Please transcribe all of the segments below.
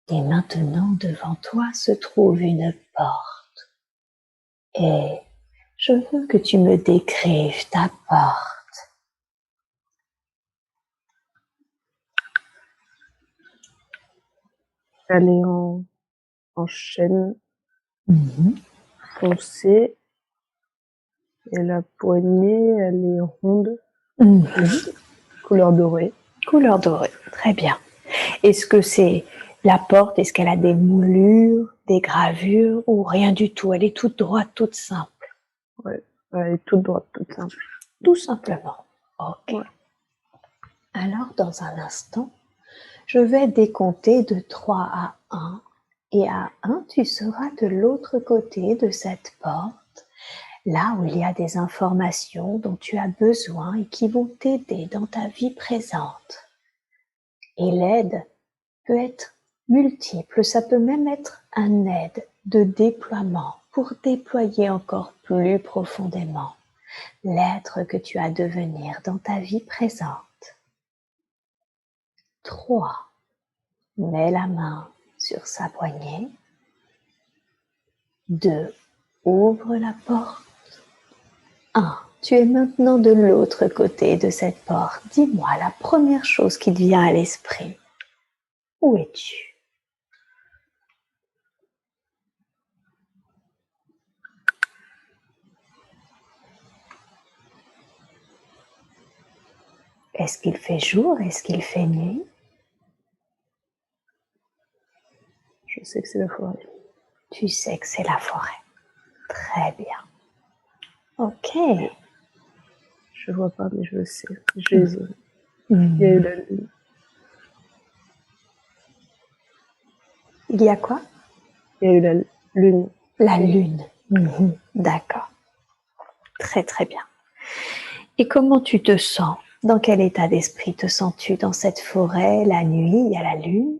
Et maintenant, devant toi se trouve une porte. Et je veux que tu me décrives ta porte. Elle est en chêne foncé. Et la poignée, elle est ronde, couleur dorée. Couleur dorée, très bien. Est-ce que c'est la porte, est-ce qu'elle a des moulures, des gravures ou rien du tout? Elle est toute droite, toute simple. Ouais, elle est toute droite, toute simple. Tout simplement. Ok. Ouais. Alors, dans un instant, je vais décompter de 3 à 1. Et à 1, tu seras de l'autre côté de cette porte, là où il y a des informations dont tu as besoin et qui vont t'aider dans ta vie présente. Et l'aide peut être multiple, ça peut même être un aide de déploiement pour déployer encore plus profondément l'être que tu as à devenir dans ta vie présente. 3. Mets la main sur sa poignée. 2. Ouvre la porte. 1. Tu es maintenant de l'autre côté de cette porte. Dis-moi la première chose qui te vient à l'esprit. Où es-tu? Est-ce qu'il fait jour? Est-ce qu'il fait nuit? Je sais que c'est la forêt. Tu sais que c'est la forêt. Très bien. Ok. Je vois pas, mais je le sais. Je les ai. Il y a eu la lune. Il y a quoi? Il y a eu la lune. La lune. D'accord. Très très bien. Et comment tu te sens? Dans quel état d'esprit te sens-tu dans cette forêt? La nuit, il y a la lune.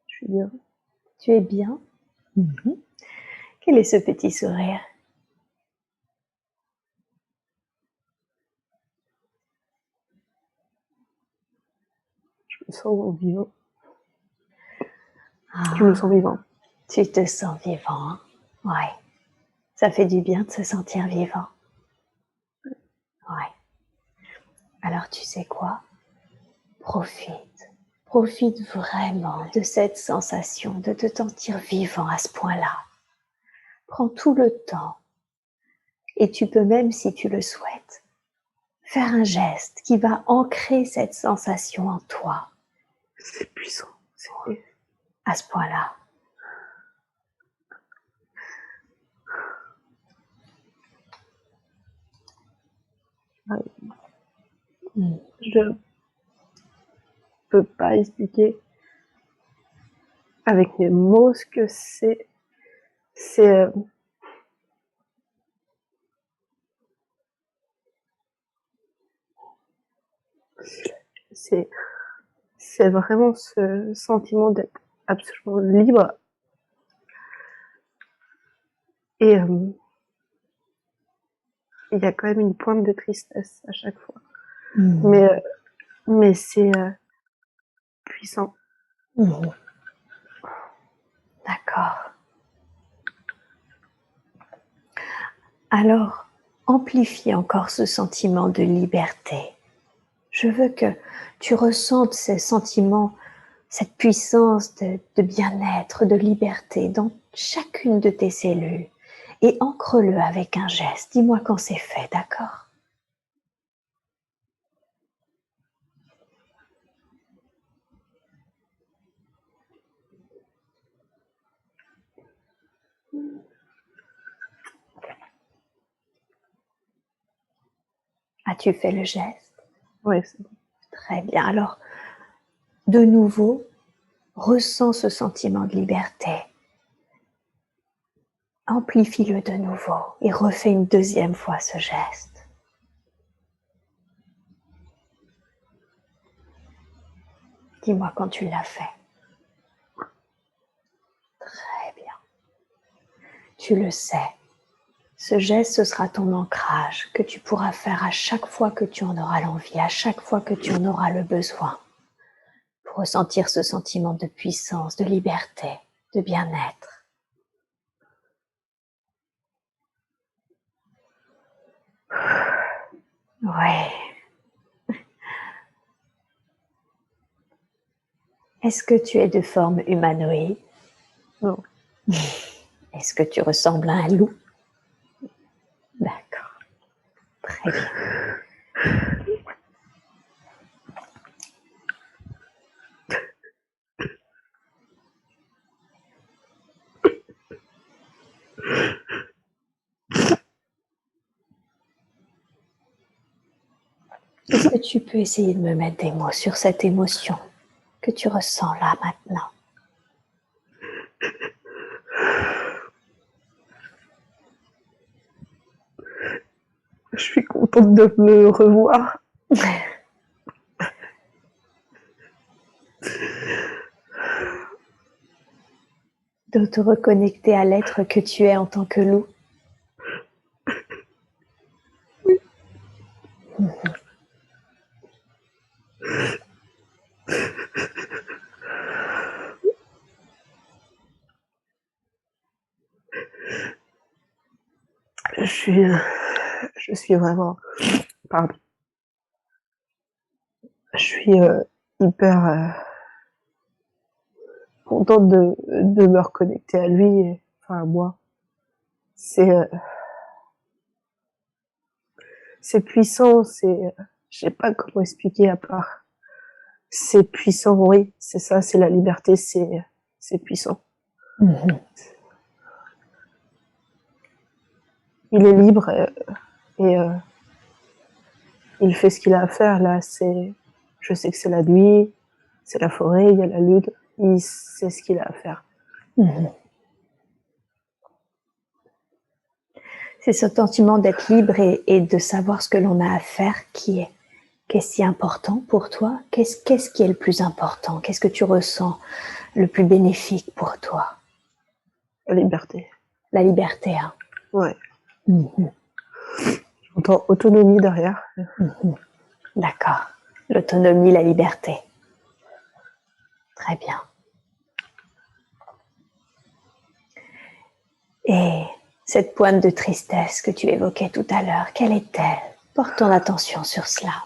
Je suis bien. Tu es bien? Quel est ce petit sourire? Je me sens vivant. Ah, Je me sens vivant. tu te sens vivant? Ouais. Ça fait du bien de se sentir vivant. Ouais. Alors tu sais quoi? Profite. Profite vraiment de cette sensation de te sentir vivant à ce point-là. Prends tout le temps. Et tu peux même, si tu le souhaites, faire un geste qui va ancrer cette sensation en toi. C'est puissant. À ce point-là. Je peux pas expliquer avec mes mots ce que c'est. C'est vraiment ce sentiment d'être absolument libre. Et il y a quand même une pointe de tristesse à chaque fois. Mais c'est puissant. D'accord. Alors, amplifie encore ce sentiment de liberté. Je veux que tu ressentes ces sentiments, cette puissance de bien-être, de liberté dans chacune de tes cellules et ancre-le avec un geste. Dis-moi quand c'est fait, d'accord? As-tu fait le geste? Oui, c'est bon. Très bien. Alors, de nouveau, ressens ce sentiment de liberté. Amplifie-le de nouveau et refais une deuxième fois ce geste. Dis-moi quand tu l'as fait. Très bien. Tu le sais, Ce geste, ce sera ton ancrage que tu pourras faire à chaque fois que tu en auras l'envie, à chaque fois que tu en auras le besoin, pour ressentir ce sentiment de puissance, de liberté, de bien-être. Ouais. Est-ce que tu es de forme humanoïde? Non. Est-ce que tu ressembles à un loup? D'accord. Très bien. Est-ce que tu peux essayer de me mettre des mots sur cette émotion que tu ressens là maintenant? Je suis contente de me revoir. De te reconnecter à l'être que tu es en tant que loup. Je suis vraiment, pardon, je suis hyper contente de me reconnecter à lui, enfin à moi. C'est puissant, je sais pas comment expliquer à part. C'est puissant, oui, c'est ça, c'est la liberté, c'est puissant. Mm-hmm. Il est libre et il fait ce qu'il a à faire là. Je sais que c'est la nuit, c'est la forêt, il y a la lune. Il sait ce qu'il a à faire. Mm-hmm. C'est ce sentiment d'être libre et de savoir ce que l'on a à faire qui est si important pour toi. Qu'est-ce qui est le plus important? Qu'est-ce que tu ressens le plus bénéfique pour toi? La liberté. La liberté, hein? Ouais. Mm-hmm. J'entends autonomie derrière. Mm-hmm. D'accord. L'autonomie, la liberté. Très bien. Et cette pointe de tristesse que tu évoquais tout à l'heure, quelle est-elle? Porte ton attention sur cela.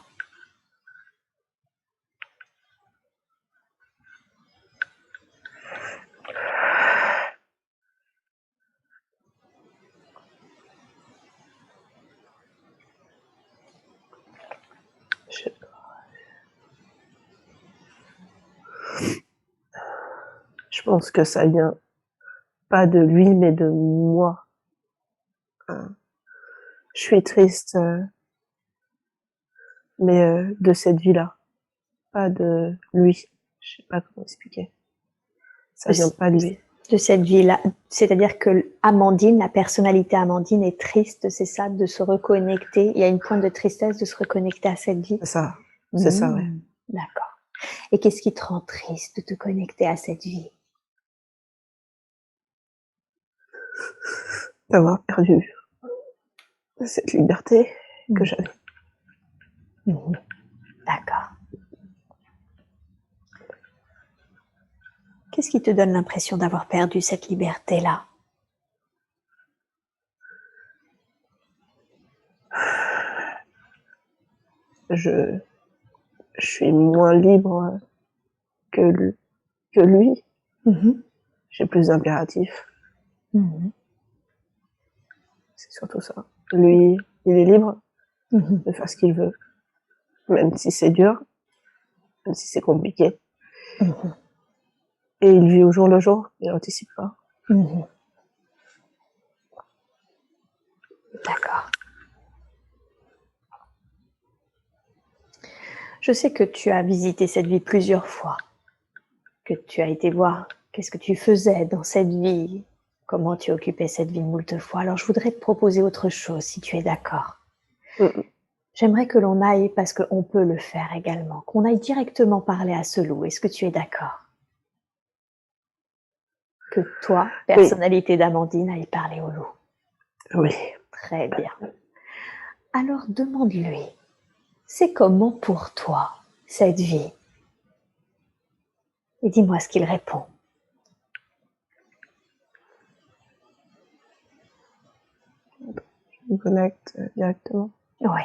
Je pense que ça vient pas de lui, mais de moi. Je suis triste, mais de cette vie-là, pas de lui. Je sais pas comment expliquer. Ça vient pas de lui. De cette vie-là, c'est-à-dire que Amandine, la personnalité Amandine est triste, c'est ça, de se reconnecter. Il y a une pointe de tristesse de se reconnecter à cette vie. C'est ça, ouais. D'accord. Et qu'est-ce qui te rend triste de te connecter à cette vie? D'avoir perdu cette liberté que j'avais. D'accord. Qu'est-ce qui te donne l'impression d'avoir perdu cette liberté-là? Je suis moins libre que lui. Mm-hmm. J'ai plus d'impératifs. Mm-hmm. C'est surtout ça. Lui, il est libre Mm-hmm. de faire ce qu'il veut, même si c'est dur, même si c'est compliqué. Mm-hmm. Et il vit au jour le jour, il n'anticipe pas. Mm-hmm. D'accord. Je sais que tu as visité cette vie plusieurs fois, que tu as été voir qu'est-ce que tu faisais dans cette vie, comment tu occupais cette vie moult fois. Alors je voudrais te proposer autre chose, si tu es d'accord. J'aimerais que l'on aille, parce qu'on peut le faire également, qu'on aille directement parler à ce loup. Est-ce que tu es d'accord? Que toi, personnalité d'Amandine, aille parler au loup. Oui. Très bien. Alors demande-lui, c'est comment pour toi cette vie? Et dis-moi ce qu'il répond. Je me connecte directement. Oui.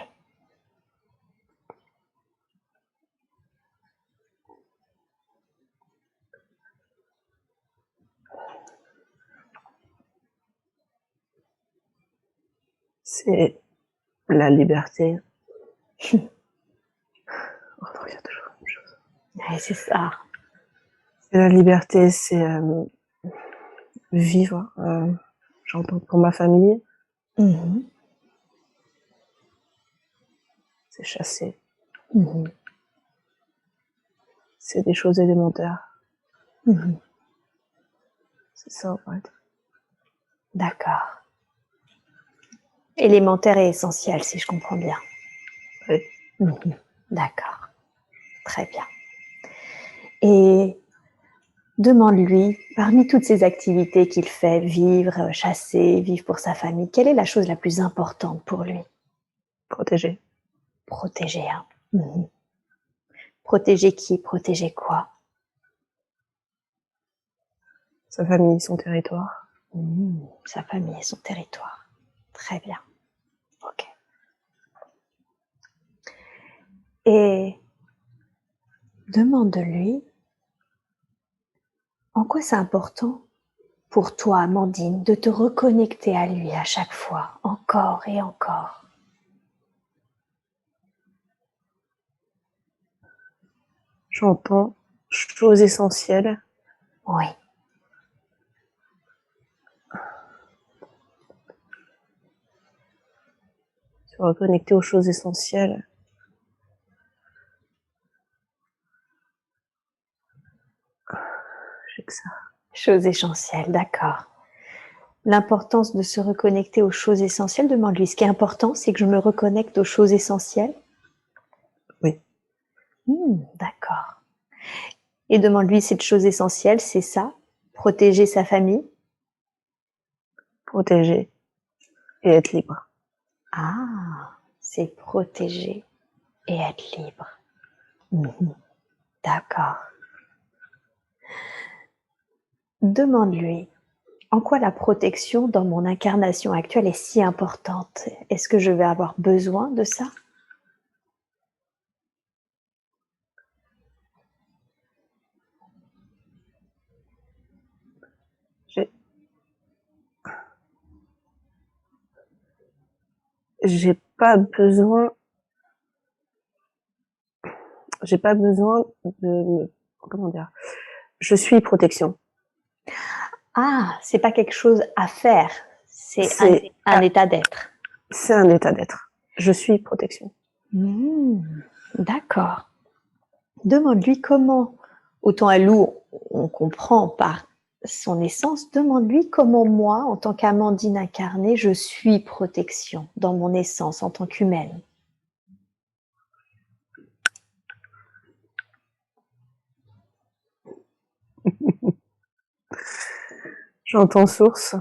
C'est la liberté. Oh non, il y a toujours la même chose. Oui, c'est ça. C'est la liberté, c'est vivre. J'entends pour ma famille, Mhm. c'est chasser. Mhm. C'est des choses élémentaires. Mhm. C'est ça, en fait. D'accord. Élémentaire et essentiel, si je comprends bien. Oui. Mhm. D'accord. Très bien. Et demande-lui, parmi toutes ces activités qu'il fait, vivre, chasser, vivre pour sa famille, quelle est la chose la plus importante pour lui? Protéger. Protéger. Hein. Mhm. Protéger qui? Protéger quoi? Sa famille, son territoire. Sa famille et son territoire. Très bien. Ok. Et demande-lui en quoi c'est important pour toi, Amandine, de te reconnecter à lui à chaque fois, encore et encore. J'entends choses essentielles. Oui. Se reconnecter aux choses essentielles. J'ai que ça. Choses essentielles, d'accord. L'importance de se reconnecter aux choses essentielles, demande-lui. Ce qui est important, c'est que je me reconnecte aux choses essentielles. Oui. D'accord. Et demande-lui, cette chose essentielle, c'est ça, protéger sa famille. Protéger et être libre. Ah, c'est protéger et être libre. D'accord. Demande-lui, en quoi la protection dans mon incarnation actuelle est si importante? Est-ce que je vais avoir besoin de ça? J'ai pas besoin. J'ai pas besoin de. Comment dire? Je suis protection. Ah, c'est pas quelque chose à faire, c'est C'est un état d'être. c'est un état d'être. Je suis protection. D'accord. Demande-lui comment, autant à Lou, on comprend par son essence, demande-lui comment moi, en tant qu'Amandine incarnée, je suis protection dans mon essence en tant qu'humaine. J'entends source.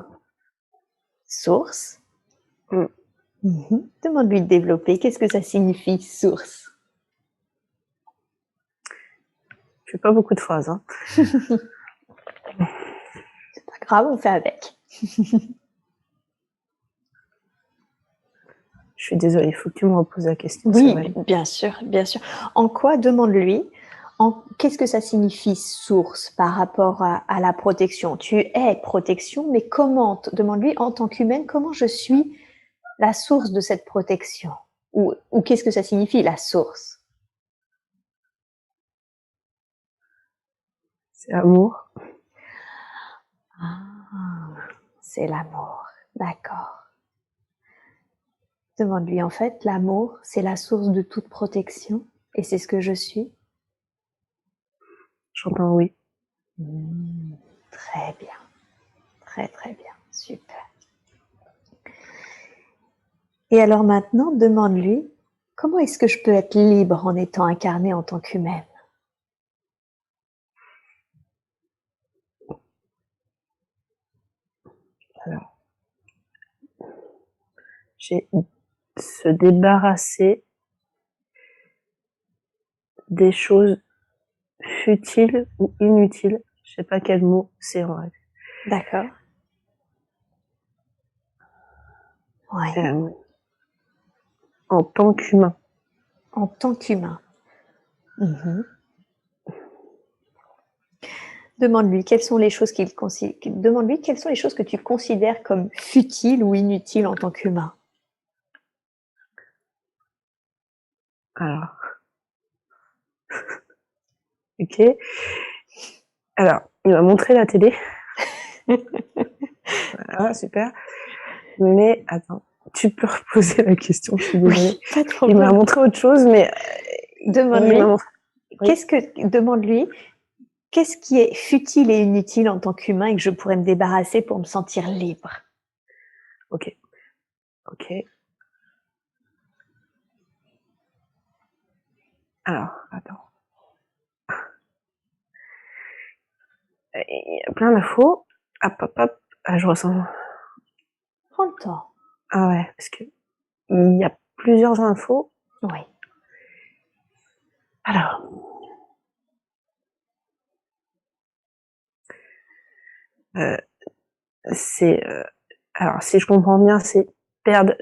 Source. Mm. Demande-lui de développer. Qu'est-ce que ça signifie, source? Je fais pas beaucoup de phrases. Hein. C'est pas grave, on fait avec. Je suis désolée, il faut que tu me reposes la question. Oui, C'est vrai. bien sûr, bien sûr. En quoi, demande-lui, qu'est-ce que ça signifie source par rapport à la protection? Tu es protection, mais comment, demande-lui en tant qu'humaine, comment je suis la source de cette protection? Ou qu'est-ce que ça signifie la source? C'est amour. Ah, c'est l'amour, d'accord. Demande-lui en fait, l'amour, c'est la source de toute protection et c'est ce que je suis? J'entends oui. Très bien, très très bien, super. Et alors maintenant, demande-lui, comment est-ce que je peux être libre en étant incarnée en tant qu'humaine? Alors, J'ai se débarrasser des choses futiles ou inutiles. Je sais pas quel mot c'est en vrai. D'accord. Ouais. En tant qu'humain. En tant qu'humain. Demande-lui quelles sont les choses demande-lui quelles sont les choses que tu considères comme futiles ou inutiles en tant qu'humain. Alors. Ok. Alors, il m'a montré la télé. Voilà, super. Mais attends, tu peux reposer la question, je suis désolée. Oui, pas de Il problème. m'a montré autre chose, mais Demande-lui. il m'a montré... Oui. Demande-lui qu'est-ce qui est futile et inutile en tant qu'humain et que je pourrais me débarrasser pour me sentir libre. Ok. Ok. Alors, attends. Il y a plein d'infos. Hop, hop, hop. Ah, je ressens. Prends le temps. Ah ouais, parce que il y a plusieurs infos. Oui. Alors. C'est alors si je comprends bien, c'est perdre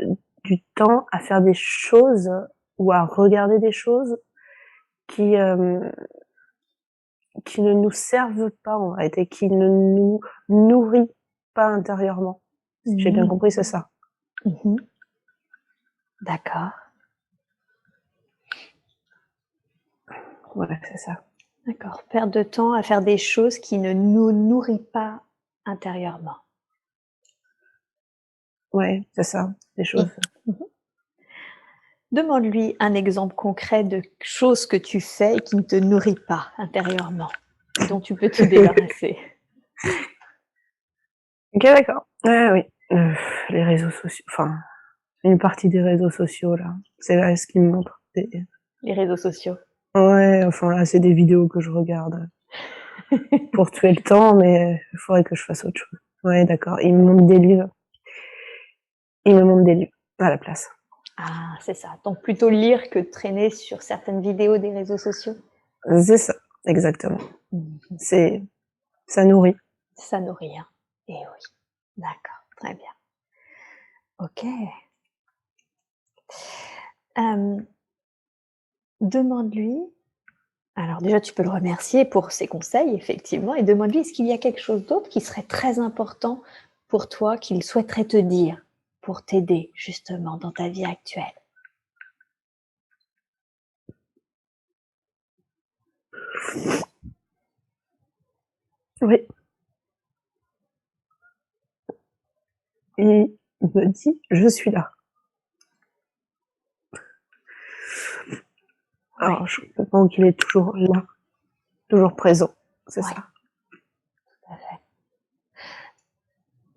du temps à faire des choses ou à regarder des choses qui qui ne nous servent pas en réalité, qui ne nous nourrit pas intérieurement. Si j'ai bien compris, c'est ça. D'accord. Ouais, c'est ça. D'accord. Perdre de temps à faire des choses qui ne nous nourrissent pas intérieurement. Ouais, c'est ça, des choses. Demande-lui un exemple concret de choses que tu fais et qui ne te nourrit pas intérieurement, dont tu peux te débarrasser. OK, d'accord. Ouais, oui. Les réseaux sociaux, enfin, une partie des réseaux sociaux là, c'est là ce qu'ils me montrent. Les réseaux sociaux. Ouais, enfin là, c'est des vidéos que je regarde pour tuer le temps, mais il faudrait que je fasse autre chose. Ouais, d'accord. Ils me montrent des livres. Ils me montrent des livres à la place. Ah, c'est ça. Donc plutôt lire que traîner sur certaines vidéos des réseaux sociaux. C'est ça, exactement. C'est, ça nourrit. Ça nourrit, hein. Et oui. D'accord. Très bien. Ok. Demande-lui. Alors déjà, tu peux le remercier pour ses conseils, effectivement, et demande-lui est-ce qu'il y a quelque chose d'autre qui serait très important pour toi, qu'il souhaiterait te dire pour t'aider justement dans ta vie actuelle. Oui. Et il me dit, je suis là. Alors, je comprends qu'il est toujours là, toujours présent. C'est Ouais, ça. tout à fait.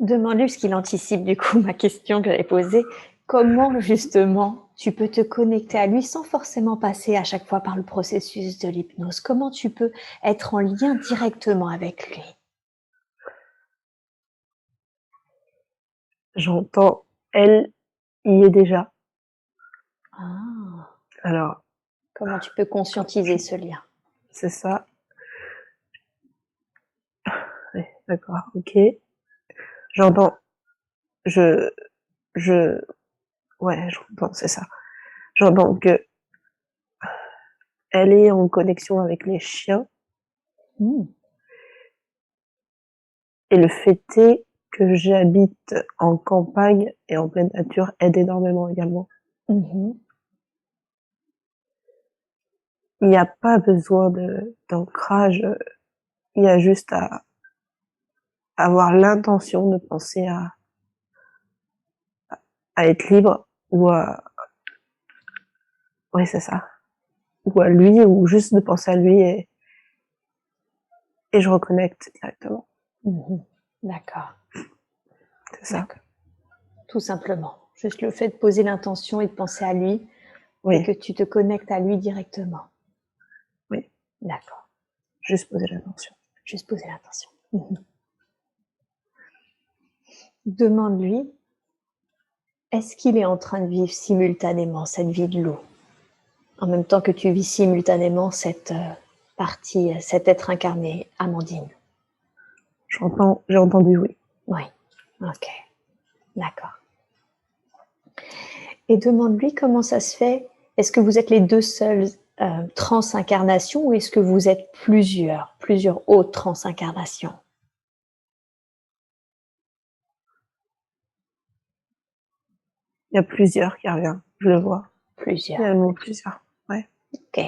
Demande-lui ce qu'il anticipe du coup ma question que j'avais posée. Comment justement tu peux te connecter à lui sans forcément passer à chaque fois par le processus de l'hypnose? Comment tu peux être en lien directement avec lui? J'entends, elle y est déjà. Ah, Alors, comment tu peux conscientiser ce lien? c'est ça. Ouais, d'accord, ok. J'entends, je, je, ouais, j'entends, c'est ça. J'entends que elle est en connexion avec les chiens. Mmh. Et le fait est que j'habite en campagne et en pleine nature aide énormément également. Mmh. Il n'y a pas besoin d'ancrage, il y a juste à avoir l'intention de penser à être libre ou à, oui, c'est ça. Ou à lui, ou juste de penser à lui et je reconnecte directement. Mmh. D'accord, C'est ça. d'accord. Tout simplement. Juste le fait de poser l'intention et de penser à lui et Oui, que tu te connectes à lui directement. oui. D'accord. Juste poser l'intention. Juste poser l'intention. Demande-lui Est-ce qu'il est en train de vivre simultanément cette vie de loup, en même temps que tu vis simultanément cette partie, cet être incarné, Amandine? J'ai entendu oui. Oui, ok, d'accord. Et demande-lui comment ça se fait. Est-ce que vous êtes les deux seules transincarnations ou est-ce que vous êtes plusieurs autres transincarnations? Il y a plusieurs qui reviennent, je le vois. Plusieurs. Il y a même plusieurs, ouais. Ok.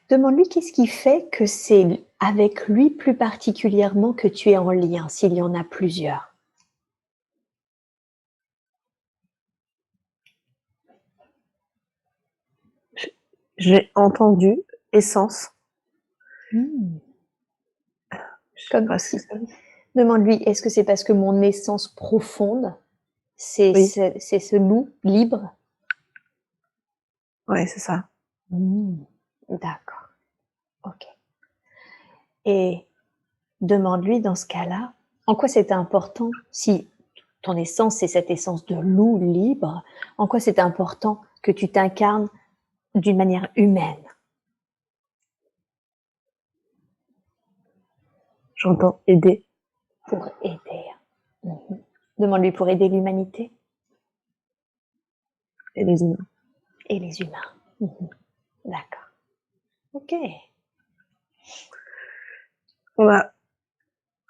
Demande-lui qu'est-ce qui fait que c'est avec lui plus particulièrement que tu es en lien, s'il y en a plusieurs. J'ai entendu essence. Comme si. Demande-lui, est-ce que c'est parce que mon essence profonde, c'est Oui. ce loup libre? Ouais, c'est ça. D'accord. Ok. Et demande-lui dans ce cas-là, en quoi c'était important, si ton essence c'est cette essence de loup libre, en quoi c'était important que tu t'incarnes d'une manière humaine? J'entends aider. Pour aider. Demande-lui pour aider l'humanité. Et les humains. Et les humains. D'accord. Ok.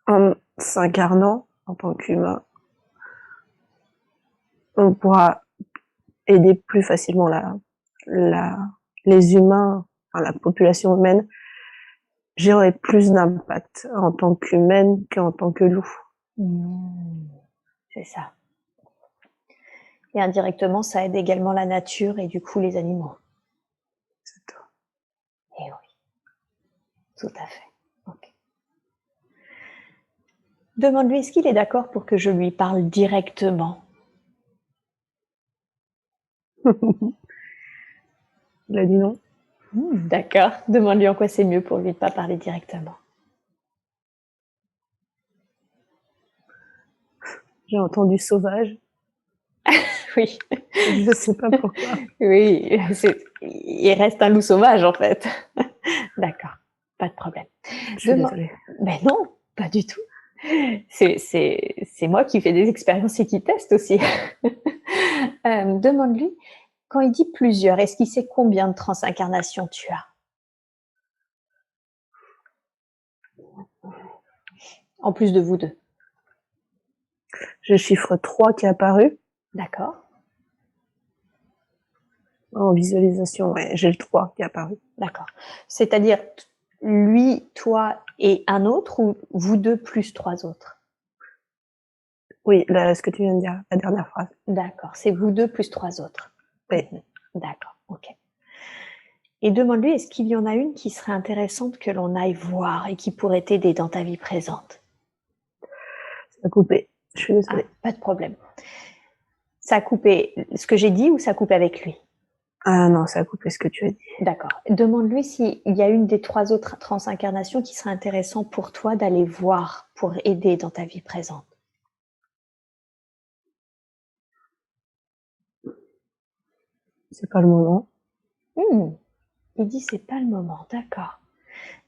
En s'incarnant en tant qu'humain, on pourra aider plus facilement les humains, enfin, la population humaine. J'aurai plus d'impact en tant qu'humaine qu'en tant que loup. C'est ça. Et indirectement, ça aide également la nature et du coup les animaux. C'est tout. Et oui, tout à fait. Okay. Demande-lui, est-ce qu'il est d'accord pour que je lui parle directement? Il a dit non. D'accord. Demande-lui en quoi c'est mieux pour lui de pas parler directement. J'ai entendu sauvage. Oui. Je sais pas pourquoi. Oui, il reste un loup sauvage en fait. D'accord, pas de problème. Je suis désolée. Mais non, pas du tout. C'est moi qui fais des expériences et qui teste aussi. Demande-lui, quand il dit plusieurs, est-ce qu'il sait combien de transincarnations tu as? En plus de vous deux. Je chiffre 3 qui est apparu. D'accord. En visualisation, ouais, j'ai le 3 qui est apparu. D'accord. C'est-à-dire, lui, toi et un autre, ou vous deux plus 3 autres? Oui, ce que tu viens de dire, la dernière phrase. D'accord, c'est vous deux plus 3 autres. Oui. D'accord, ok. Et demande-lui, est-ce qu'il y en a une qui serait intéressante que l'on aille voir et qui pourrait t'aider dans ta vie présente? Ça a coupé, je suis désolée. Pas de problème. Ça a coupé ce que j'ai dit ou ça a coupé avec lui? Ah non, ça a coupé ce que tu as dit. D'accord. Demande-lui s'il y a une des 3 autres transincarnations qui serait intéressante pour toi d'aller voir pour aider dans ta vie présente. C'est pas le moment. Il dit c'est pas le moment, d'accord.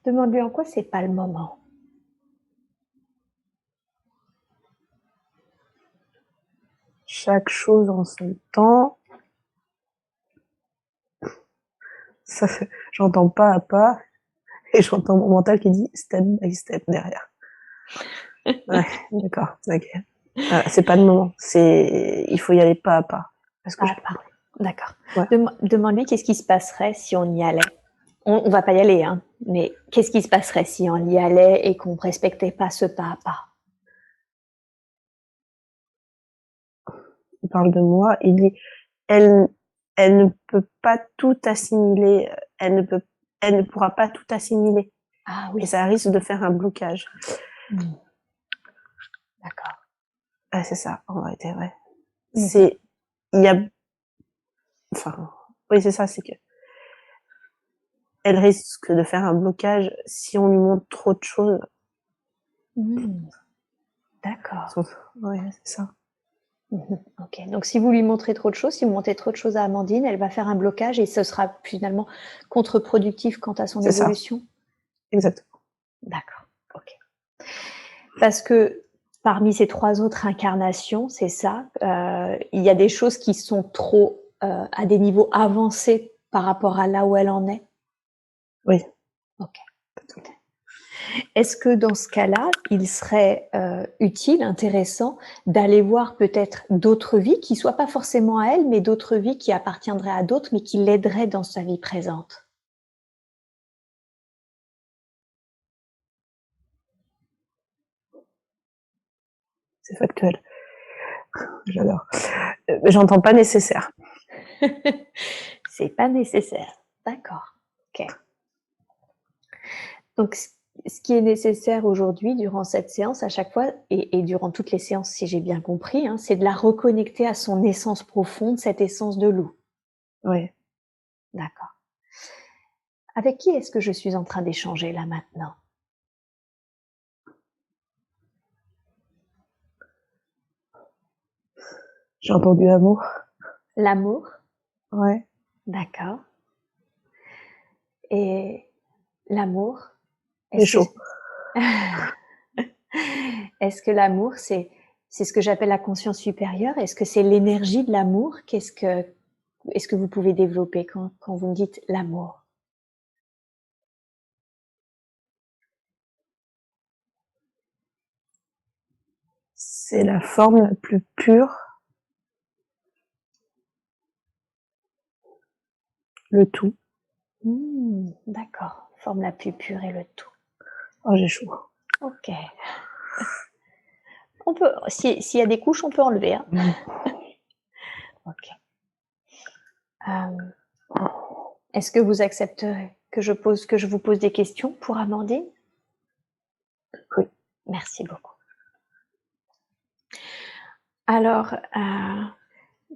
Demande-lui en quoi c'est pas le moment. Chaque chose en son temps. Ça, j'entends pas à pas et j'entends mon mental qui dit step by step derrière. Ouais, d'accord, ok. Voilà, c'est pas le moment, il faut y aller pas à pas. Est-ce que je peux parler? D'accord. Ouais. Demande-lui qu'est-ce qui se passerait si on y allait. On va pas y aller, hein, mais qu'est-ce qui se passerait si on y allait et qu'on respectait pas ce pas à pas? Il parle de moi, il dit elle ne peut pas tout assimiler, elle ne pourra pas tout assimiler. Ah oui. Et ça risque de faire un blocage. D'accord. Ah, c'est ça, en vérité, ouais. Oui, c'est ça, c'est que elle risque de faire un blocage si on lui montre trop de choses. D'accord. Ouais, c'est ça. Ok, donc si vous lui montrez trop de choses, si vous montrez trop de choses à Amandine, elle va faire un blocage et ce sera finalement contre-productif quant à son C'est ça, évolution. exactement. D'accord, ok. Parce que parmi ces 3 autres incarnations, c'est ça, il y a des choses qui sont trop à des niveaux avancés par rapport à là où elle en est. Oui. Ok. Est-ce que dans ce cas-là, il serait utile, intéressant, d'aller voir peut-être d'autres vies qui ne soient pas forcément à elle, mais d'autres vies qui appartiendraient à d'autres, mais qui l'aideraient dans sa vie présente? C'est factuel. J'adore. J'entends pas nécessaire. C'est pas nécessaire. D'accord. Ok. Donc, ce qui est nécessaire aujourd'hui, durant cette séance, à chaque fois, et durant toutes les séances, si j'ai bien compris, hein, c'est de la reconnecter à son essence profonde, cette essence de loup. Oui. D'accord. Avec qui est-ce que je suis en train d'échanger là maintenant? J'ai entendu amour. L'amour? Ouais. D'accord. Et l'amour, C'est est-ce que chaud. est-ce que l'amour, c'est ce que j'appelle la conscience supérieure? Est-ce que c'est l'énergie de l'amour? Est-ce que vous pouvez développer quand vous me dites l'amour? C'est la forme la plus pure, le tout. D'accord. Forme la plus pure et le tout. Oh, j'ai chaud. Ok. On peut, s'il y a des couches, on peut enlever. Hein. Ok. Est-ce que vous accepterez que je vous pose des questions pour Amandine? Oui. Merci beaucoup. Alors,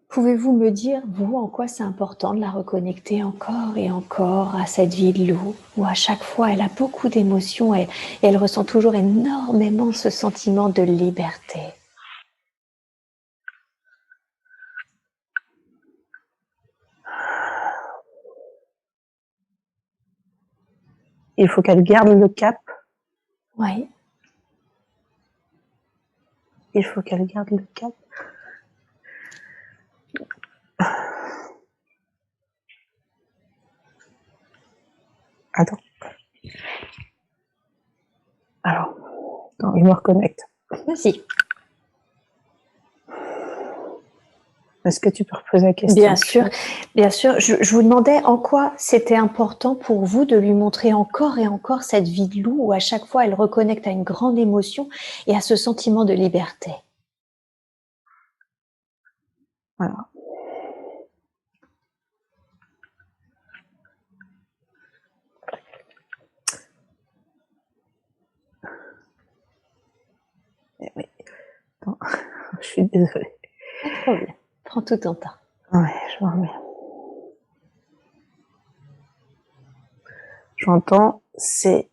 pouvez-vous me dire, vous, en quoi c'est important de la reconnecter encore et encore à cette vie de loup, où à chaque fois elle a beaucoup d'émotions et elle ressent toujours énormément ce sentiment de liberté? Il faut qu'elle garde le cap. Oui. Il faut qu'elle garde le cap. Attends. Alors, attends, je me reconnecte. Vas-y. Est-ce que tu peux reposer la question? Bien sûr, bien sûr. Je vous demandais en quoi c'était important pour vous de lui montrer encore et encore cette vie de loup où à chaque fois elle reconnecte à une grande émotion et à ce sentiment de liberté. Voilà. Oui. Attends, je suis désolée. Pas de problème. Prends tout ton temps. Ouais, je me remets. J'entends, c'est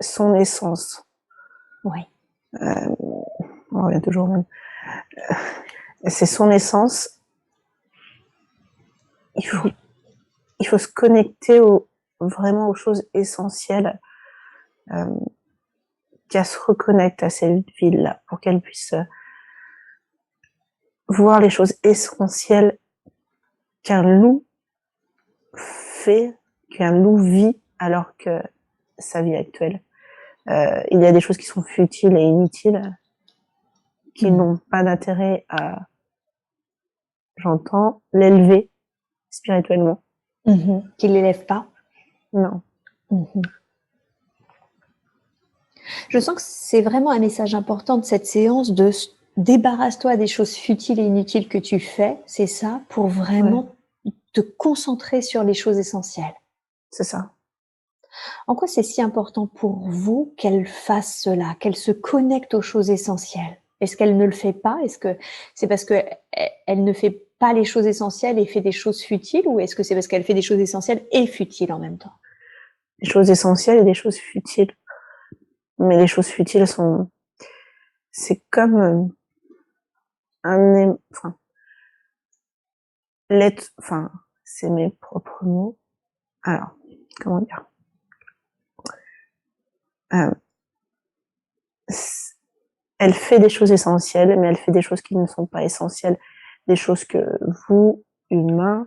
son essence. Oui. On revient toujours au même. C'est son essence. Il faut se connecter vraiment aux choses essentielles, qu'elle se reconnecte à cette ville-là pour qu'elle puisse voir les choses essentielles qu'un loup fait, qu'un loup vit alors que sa vie actuelle. Il y a des choses qui sont futiles et inutiles, qui n'ont pas d'intérêt à, j'entends, l'élever spirituellement. Qu'il l'élève pas. Non. Je sens que c'est vraiment un message important de cette séance de débarrasse-toi des choses futiles et inutiles que tu fais, c'est ça, pour vraiment te concentrer sur les choses essentielles. C'est ça. En quoi c'est si important pour vous qu'elle fasse cela, qu'elle se connecte aux choses essentielles? Est-ce qu'elle ne le fait pas? Est-ce que c'est parce qu'elle ne fait pas les choses essentielles et fait des choses futiles, ou est-ce que c'est parce qu'elle fait des choses essentielles et futiles en même temps? Des choses essentielles et des choses futiles. Mais les choses futiles c'est comme enfin, enfin, c'est mes propres mots. Alors, comment dire? Elle fait des choses essentielles, mais elle fait des choses qui ne sont pas essentielles. Des choses que vous, humains,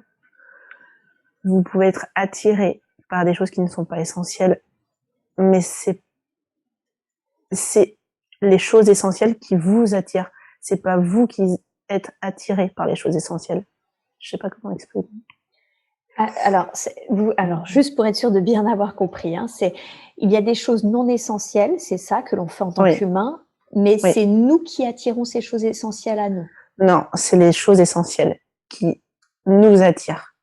vous pouvez être attiré par des choses qui ne sont pas essentielles, mais c'est les choses essentielles qui vous attirent. C'est pas vous qui êtes attiré par les choses essentielles. Je sais pas comment expliquer. Alors, juste pour être sûr de bien avoir compris, hein, il y a des choses non essentielles, c'est ça que l'on fait en tant qu'humain, mais c'est nous qui attirons ces choses essentielles à nous. Non, c'est les choses essentielles qui nous attirent.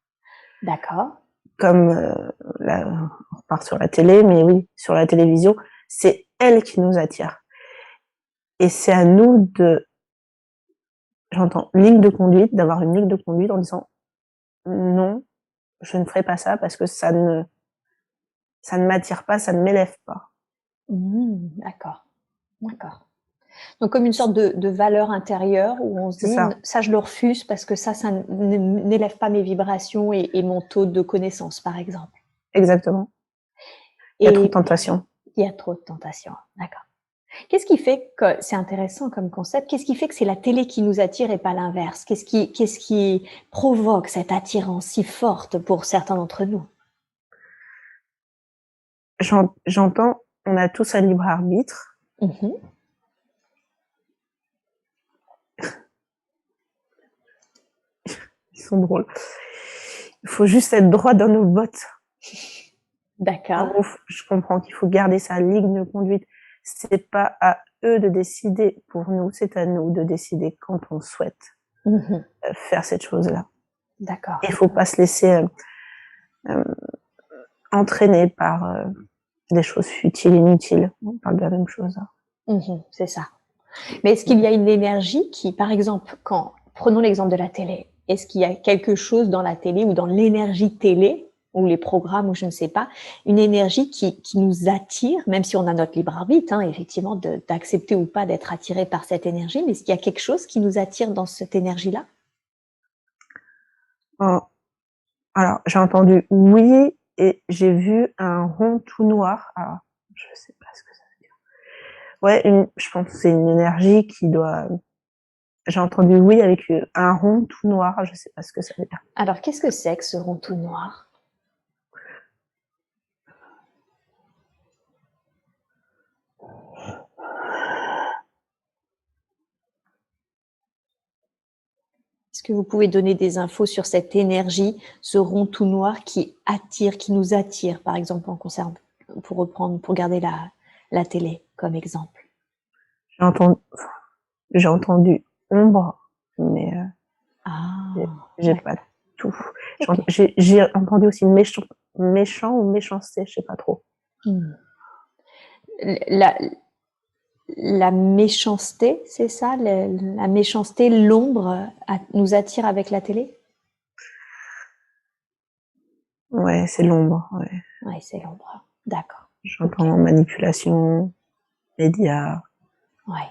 D'accord. Comme là, on repart sur la télé, mais oui, sur la télévision, c'est elle qui nous attire. Et c'est à nous d'avoir une ligne de conduite en disant non, je ne ferai pas ça parce que ça ne m'attire pas, ça ne m'élève pas. D'accord. Donc comme une sorte de valeur intérieure où on se dit ça je le refuse parce que ça n'élève pas mes vibrations et mon taux de connaissance, par exemple. Exactement. Il y a trop de tentation. Il y a trop de tentation, d'accord. Qu'est-ce qui fait que, c'est intéressant comme concept, qu'est-ce qui fait que c'est la télé qui nous attire et pas l'inverse? Qu'est-ce qui provoque cette attirance si forte pour certains d'entre nous? J'entends, on a tous un libre arbitre. Ils sont drôles. Il faut juste être droit dans nos bottes. D'accord. Je comprends qu'il faut garder sa ligne de conduite. C'est pas à eux de décider pour nous, c'est à nous de décider quand on souhaite faire cette chose-là. D'accord. Il faut pas se laisser entraîner par des choses futiles, inutiles. On parle de la même chose. C'est ça. Mais est-ce qu'il y a une énergie qui, par exemple, prenons l'exemple de la télé, est-ce qu'il y a quelque chose dans la télé ou dans l'énergie télé ou les programmes ou je ne sais pas, une énergie qui nous attire, même si on a notre libre arbitre, hein, effectivement, d'accepter ou pas d'être attiré par cette énergie, mais est-ce qu'il y a quelque chose qui nous attire dans cette énergie-là? Alors, j'ai entendu oui et j'ai vu un rond tout noir. Alors, je sais pas ce que ça veut dire. Ouais, je pense que c'est une énergie qui doit... J'ai entendu oui avec un rond tout noir, je sais pas ce que ça veut dire. Alors, qu'est-ce que c'est que ce rond tout noir? Est-ce que vous pouvez donner des infos sur cette énergie, ce rond tout noir qui attire, qui nous attire, par exemple, pour garder la télé comme exemple? J'ai entendu ombre, mais j'ai pas tout. Okay. J'ai entendu aussi méchant ou méchanceté, je sais pas trop. La méchanceté, c'est ça? La méchanceté, l'ombre nous attire avec la télé? Ouais, c'est l'ombre. Ouais, c'est l'ombre. D'accord. J'entends manipulation, médias. Ouais.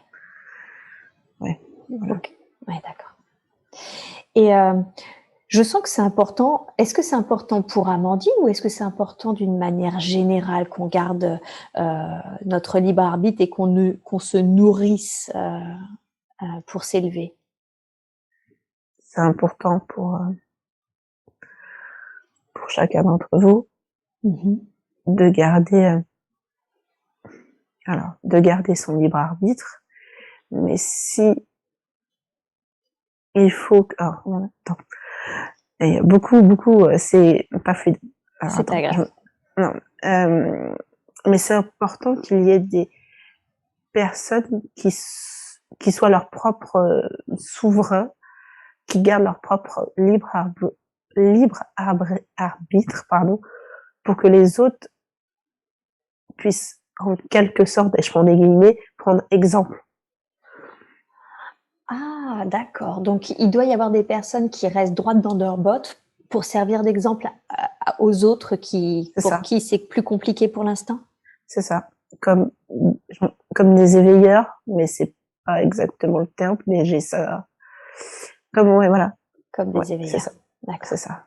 Voilà. Ok. Ouais, d'accord. Et je sens que c'est important. Est-ce que c'est important pour Amandine ou est-ce que c'est important d'une manière générale qu'on garde notre libre arbitre et qu'on se nourrisse pour s'élever? C'est important pour chacun d'entre vous de garder son libre arbitre, mais si il faut que... Oh, attends. Et beaucoup, c'est pas fluide. C'est pas grave. Mais c'est important qu'il y ait des personnes qui soient leurs propres souverains, qui gardent leur propre libre arbitre, pour que les autres puissent, en quelque sorte, et je prends des guillemets, prendre exemple. Ah, d'accord. Donc, il doit y avoir des personnes qui restent droites dans leurs bottes pour servir d'exemple aux autres pour qui c'est plus compliqué pour l'instant? C'est ça. Comme des éveilleurs, mais c'est pas exactement le terme, mais j'ai ça Ouais, voilà. Comme des éveilleurs. C'est ça. D'accord. C'est ça.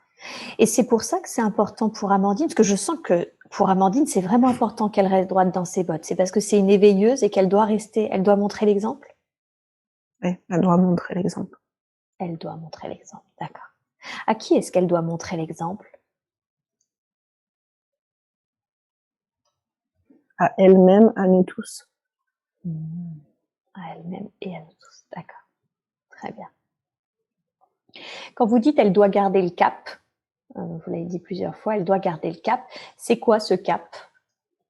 Et c'est pour ça que c'est important pour Amandine, parce que je sens que pour Amandine, c'est vraiment important qu'elle reste droite dans ses bottes. C'est parce que c'est une éveilleuse et qu'elle doit rester, elle doit montrer l'exemple? Oui, elle doit montrer l'exemple. Elle doit montrer l'exemple, d'accord. À qui est-ce qu'elle doit montrer l'exemple? À elle-même, à nous tous. À elle-même et à nous tous, d'accord. Très bien. Quand vous dites elle doit garder le cap, vous l'avez dit plusieurs fois, elle doit garder le cap, c'est quoi ce cap?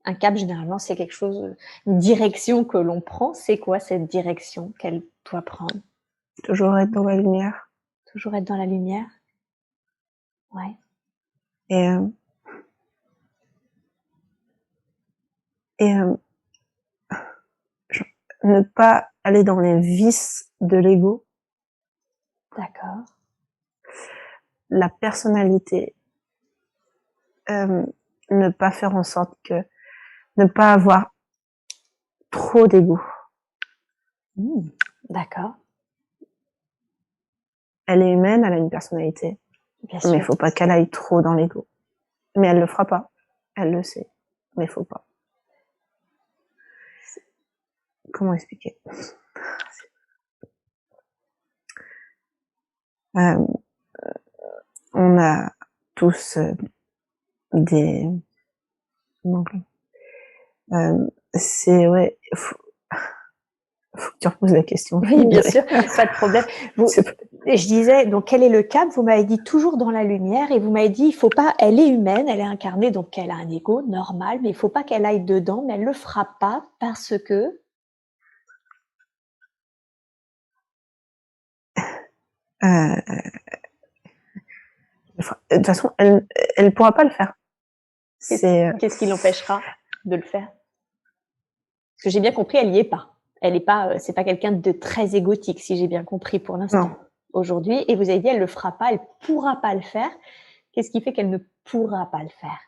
Un cap, généralement, c'est quelque chose, une direction que l'on prend. C'est quoi cette direction qu'elle doit prendre? Toujours être dans la lumière. Toujours être dans la lumière? Ouais. Et ne pas aller dans les vices de l'ego. D'accord. La personnalité. Ne pas faire en sorte que, ne pas avoir trop d'ego. D'accord. Elle est humaine, elle a une personnalité. Bien Mais il sûr. faut pas qu'elle aille trop dans l'ego. Mais elle le fera pas. Elle le sait. Mais il faut pas. Comment expliquer? On a tous des... c'est... Ouais, faut que tu reposes la question. Oui, bien sûr, pas de problème. Je disais, donc, quel est le cap? Vous m'avez dit toujours dans la lumière et vous m'avez dit, il faut pas, elle est humaine, elle est incarnée, donc elle a un ego normal, mais il faut pas qu'elle aille dedans, mais elle le fera pas parce que... de toute façon, elle pourra pas le faire. Qu'est-ce qui l'empêchera de le faire? Parce que j'ai bien compris, elle y est pas. Elle est pas, c'est pas quelqu'un de très égotique, si j'ai bien compris pour l'instant. Aujourd'hui, et vous avez dit, elle le fera pas, elle pourra pas le faire. Qu'est-ce qui fait qu'elle ne pourra pas le faire?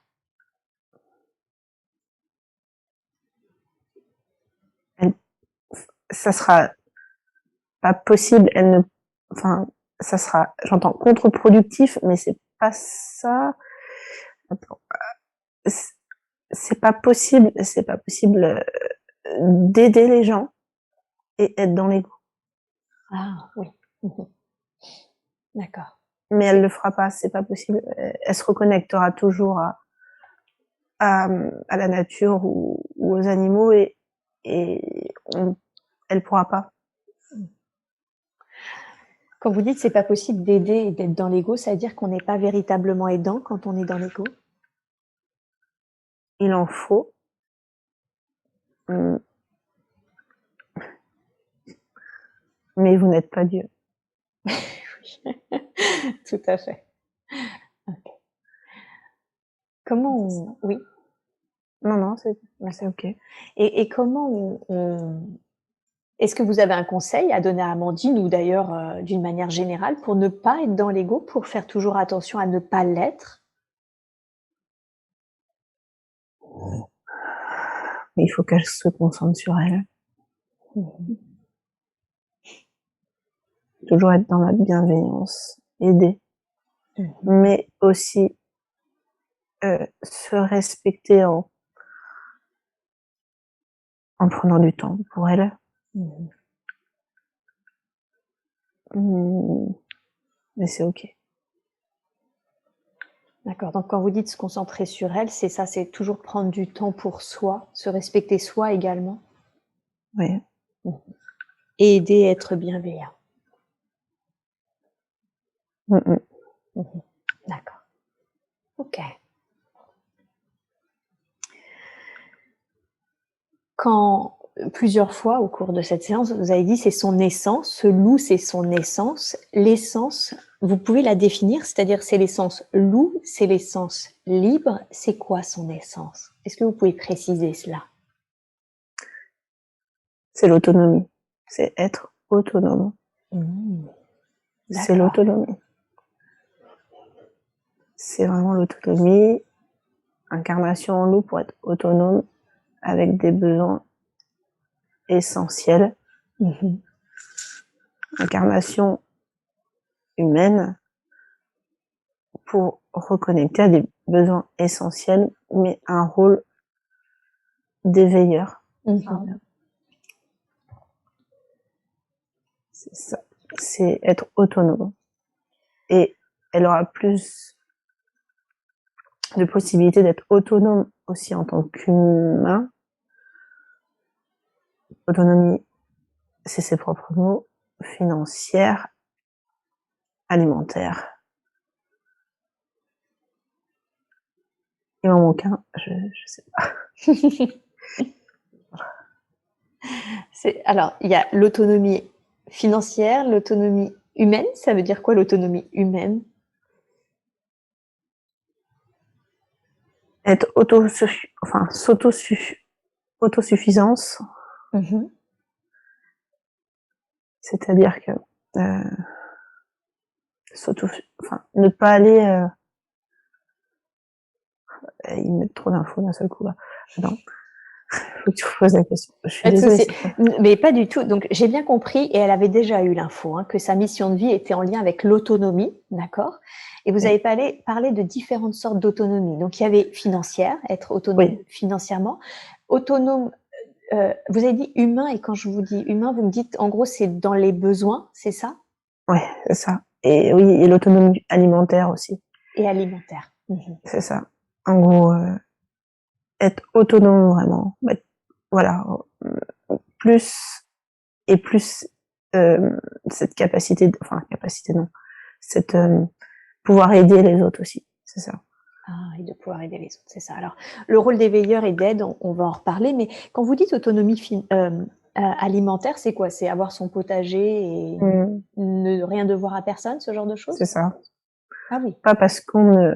Ça sera pas possible. Enfin, ça sera, j'entends contre-productif, mais c'est pas ça. Attends. C'est pas possible d'aider les gens et être dans l'ego. Ah oui. D'accord. Mais elle le fera pas, c'est pas possible. Elle se reconnectera toujours à la nature ou aux animaux et elle pourra pas. Quand vous dites c'est pas possible d'aider et d'être dans l'ego, ça veut dire qu'on n'est pas véritablement aidant quand on est dans l'ego? Il en faut. Mais vous n'êtes pas Dieu. Oui, tout à fait. Okay. Comment on... Oui. Non, c'est ok. Et comment Est-ce que vous avez un conseil à donner à Amandine ou d'ailleurs d'une manière générale pour ne pas être dans l'ego, pour faire toujours attention à ne pas l'être? Il faut qu'elle se concentre sur elle. Toujours être dans la bienveillance, aider. Mais aussi se respecter en prenant du temps pour elle. Mais c'est ok. D'accord, donc quand vous dites se concentrer sur elle, c'est ça, c'est toujours prendre du temps pour soi, se respecter soi également? Oui. Et aider à être bienveillant. D'accord. Ok. Quand plusieurs fois au cours de cette séance, vous avez dit c'est son essence, ce loup c'est son essence. L'essence, vous pouvez la définir, c'est-à-dire c'est l'essence loup, c'est l'essence libre, c'est quoi son essence? Est-ce que vous pouvez préciser cela? C'est l'autonomie, c'est être autonome. C'est l'autonomie. C'est vraiment l'autonomie, incarnation en loup pour être autonome avec des besoins essentiels. Incarnation humaine pour reconnecter à des besoins essentiels, mais un rôle d'éveilleur. C'est ça, c'est être autonome. Et elle aura plus de possibilités d'être autonome aussi en tant qu'humain. Autonomie, c'est ses propres mots, financière, alimentaire. Il m'en manque un, je sais pas. Alors, il y a l'autonomie financière, l'autonomie humaine. Ça veut dire quoi l'autonomie humaine? Être autosuffisance. C'est-à-dire que ne pas aller ils mettent trop d'infos d'un seul coup là. Non. Faut que tu reposes la question. Je suis désolée. Mais pas du tout. Donc j'ai bien compris, et elle avait déjà eu l'info, hein, que sa mission de vie était en lien avec l'autonomie, d'accord? Et vous avez parlé de différentes sortes d'autonomie. Donc il y avait financière, être autonome financièrement, autonome. Vous avez dit humain, et quand je vous dis humain, vous me dites en gros c'est dans les besoins, c'est ça? Ouais, c'est ça. Et oui, et l'autonomie alimentaire aussi. Et alimentaire. C'est ça. En gros, être autonome vraiment. Voilà, plus et plus cette capacité, non, cette pouvoir aider les autres aussi, c'est ça. Ah, et de pouvoir aider les autres, c'est ça. Alors, le rôle d'éveilleur et d'aide, on va en reparler, mais quand vous dites autonomie alimentaire, c'est quoi? C'est avoir son potager et ne rien devoir à personne, ce genre de choses? C'est ça. Ah oui. Pas parce qu'on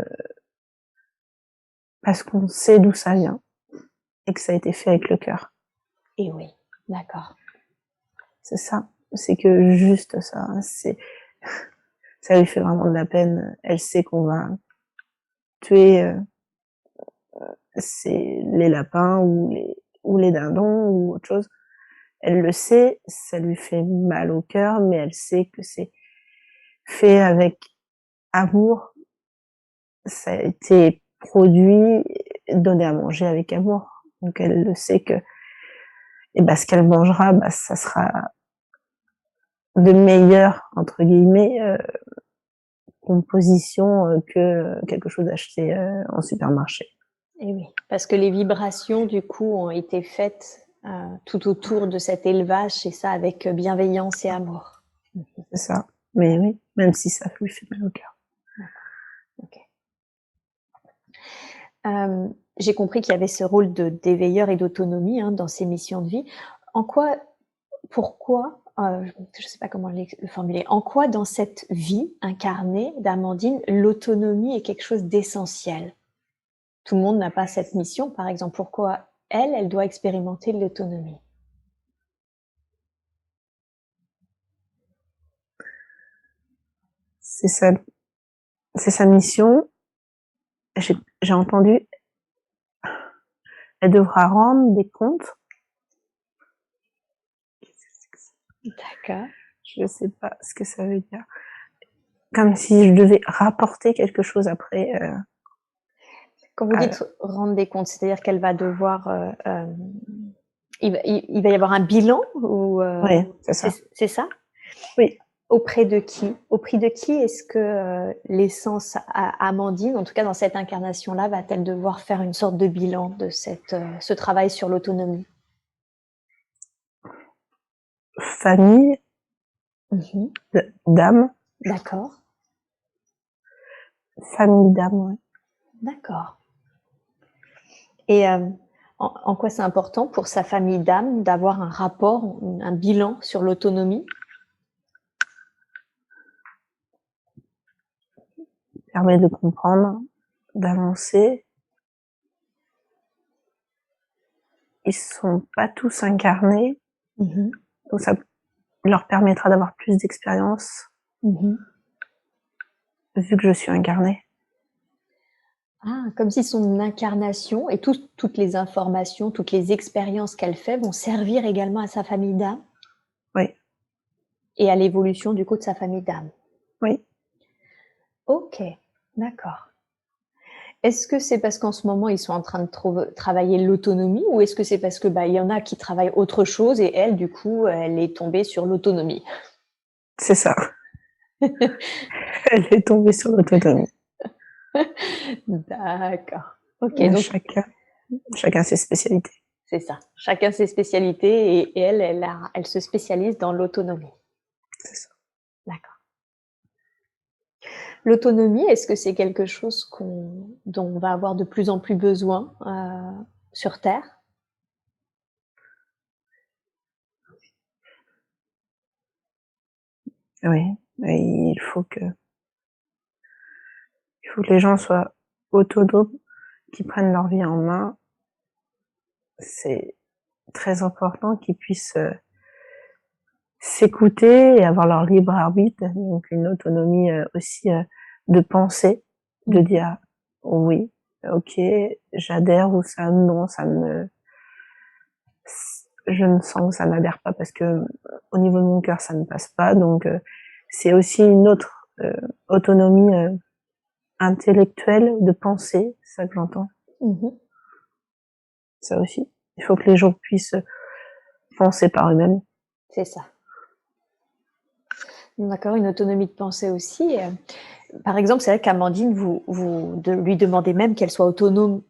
sait d'où ça vient et que ça a été fait avec le cœur. Et oui, d'accord. C'est ça. C'est que juste ça, ça lui fait vraiment de la peine. Elle sait qu'on va tuer les lapins ou les dindons ou autre chose. Elle le sait, ça lui fait mal au cœur, mais elle sait que c'est fait avec amour. Ça a été produit, donné à manger avec amour. Donc elle le sait que ce qu'elle mangera, ça sera de meilleure, entre guillemets, composition que quelque chose acheté en supermarché. Et oui, parce que les vibrations, du coup, ont été faites tout autour de cet élevage, et ça avec bienveillance et amour. C'est ça. Mais oui, même si ça lui fait mal au cœur. Ok. J'ai compris qu'il y avait ce rôle d'éveilleur et d'autonomie dans ces missions de vie. Pourquoi, je ne sais pas comment le formuler, en quoi dans cette vie incarnée d'Amandine, l'autonomie est quelque chose d'essentiel? Tout le monde n'a pas cette mission, par exemple. Pourquoi elle doit expérimenter l'autonomie? C'est sa mission. J'ai entendu, elle devra rendre des comptes. D'accord. Je ne sais pas ce que ça veut dire. Comme si je devais rapporter quelque chose après. Quand vous dites rendre des comptes, c'est-à-dire qu'elle va devoir... il va y avoir un bilan ou oui, c'est ça. C'est ça? Oui. Auprès de qui? Auprès de qui est-ce que l'essence Amandine, en tout cas dans cette incarnation-là, va-t-elle devoir faire une sorte de bilan de ce travail sur l'autonomie? Famille, d'âme. D'accord. Famille d'âme, oui. D'accord. Et en quoi c'est important pour sa famille d'âme d'avoir un rapport, un bilan sur l'autonomie? Permet de comprendre, d'avancer. Ils sont pas tous incarnés, donc ça leur permettra d'avoir plus d'expérience, vu que je suis incarnée. Ah, comme si son incarnation et toutes les informations, toutes les expériences qu'elle fait vont servir également à sa famille d'âme? Oui. Et à l'évolution du coup de sa famille d'âme? Oui. Ok, d'accord. Est-ce que c'est parce qu'en ce moment, ils sont en train de travailler l'autonomie ou est-ce que c'est parce que il y en a qui travaillent autre chose et elle, du coup, elle est tombée sur l'autonomie? C'est ça. Elle est tombée sur l'autonomie. D'accord. Ok, Mais donc chacun ses spécialités. c'est ça. Chacun ses spécialités et elle se spécialise dans l'autonomie. C'est ça. D'accord. L'autonomie, est-ce que c'est quelque chose dont on va avoir de plus en plus besoin sur Terre? Oui, et il faut que les gens soient autonomes, qu'ils prennent leur vie en main. C'est très important qu'ils puissent s'écouter et avoir leur libre arbitre, donc une autonomie aussi de pensée, de dire oui, ok, j'adhère ou ça non, je ne sens que ça n'adhère pas parce que au niveau de mon cœur ça ne passe pas. Donc c'est aussi une autre autonomie intellectuelle de pensée, c'est ça que j'entends. Ça aussi, il faut que les gens puissent penser par eux-mêmes. C'est ça. D'accord, une autonomie de pensée aussi. Par exemple, c'est vrai qu'Amandine, vous lui demandez même qu'elle soit autonome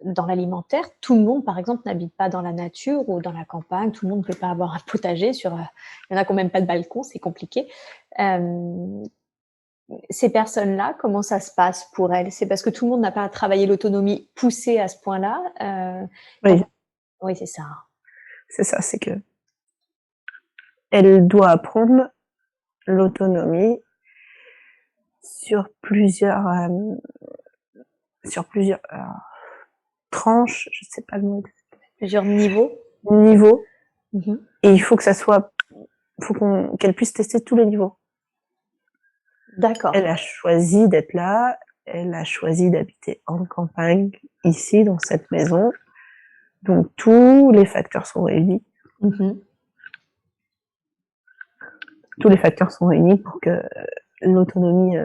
dans l'alimentaire. Tout le monde, par exemple, n'habite pas dans la nature ou dans la campagne. Tout le monde ne peut pas avoir un potager. Il y en a qui n'ont même pas de balcon, c'est compliqué. Ces personnes-là, comment ça se passe pour elles? C'est parce que tout le monde n'a pas travaillé l'autonomie poussée à ce point-là. Oui, Oui, c'est ça. c'est ça, c'est que elle doit apprendre l'autonomie sur plusieurs tranches, je sais pas le mot, Plusieurs niveaux. niveaux, et il faut que ça soit, qu'elle puisse tester tous les niveaux. D'accord. Elle a choisi d'être là, elle a choisi d'habiter en campagne, ici, dans cette maison, donc tous les facteurs sont réunis. Tous les facteurs sont réunis pour que l'autonomie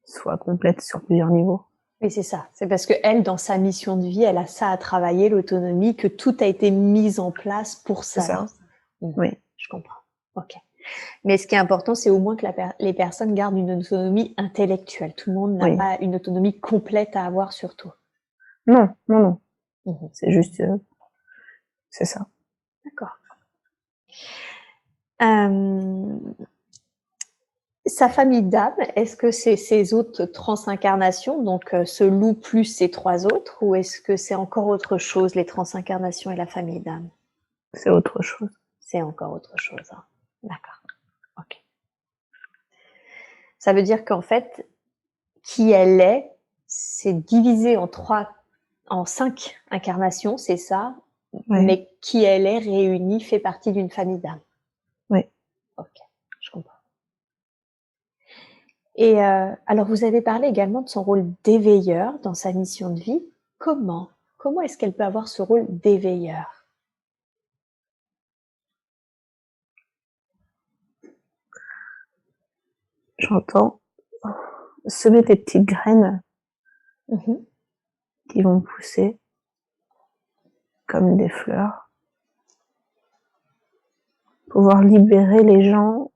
soit complète sur plusieurs niveaux. Oui, c'est ça. C'est parce que elle, dans sa mission de vie, elle a ça à travailler, l'autonomie, que tout a été mis en place pour ça. C'est ça. Oui. Je comprends. Ok. Mais ce qui est important, c'est au moins que les personnes gardent une autonomie intellectuelle. Tout le monde n'a pas une autonomie complète à avoir sur tout. Non, non, non. C'est juste, c'est ça. D'accord. Sa famille d'âme, est-ce que c'est ses autres transincarnations, donc ce loup plus ces trois autres, ou est-ce que c'est encore autre chose, les transincarnations et la famille d'âme? C'est autre chose. C'est encore autre chose. Hein. D'accord. Ok. Ça veut dire qu'en fait, qui elle est, c'est divisé en 5 incarnations, c'est ça, mais qui elle est réunie fait partie d'une famille d'âme. Oui. Ok, je comprends. Et alors, vous avez parlé également de son rôle d'éveilleur dans sa mission de vie. Comment est-ce qu'elle peut avoir ce rôle d'éveilleur? J'entends semer des petites graines qui vont pousser comme des fleurs. Pouvoir libérer les gens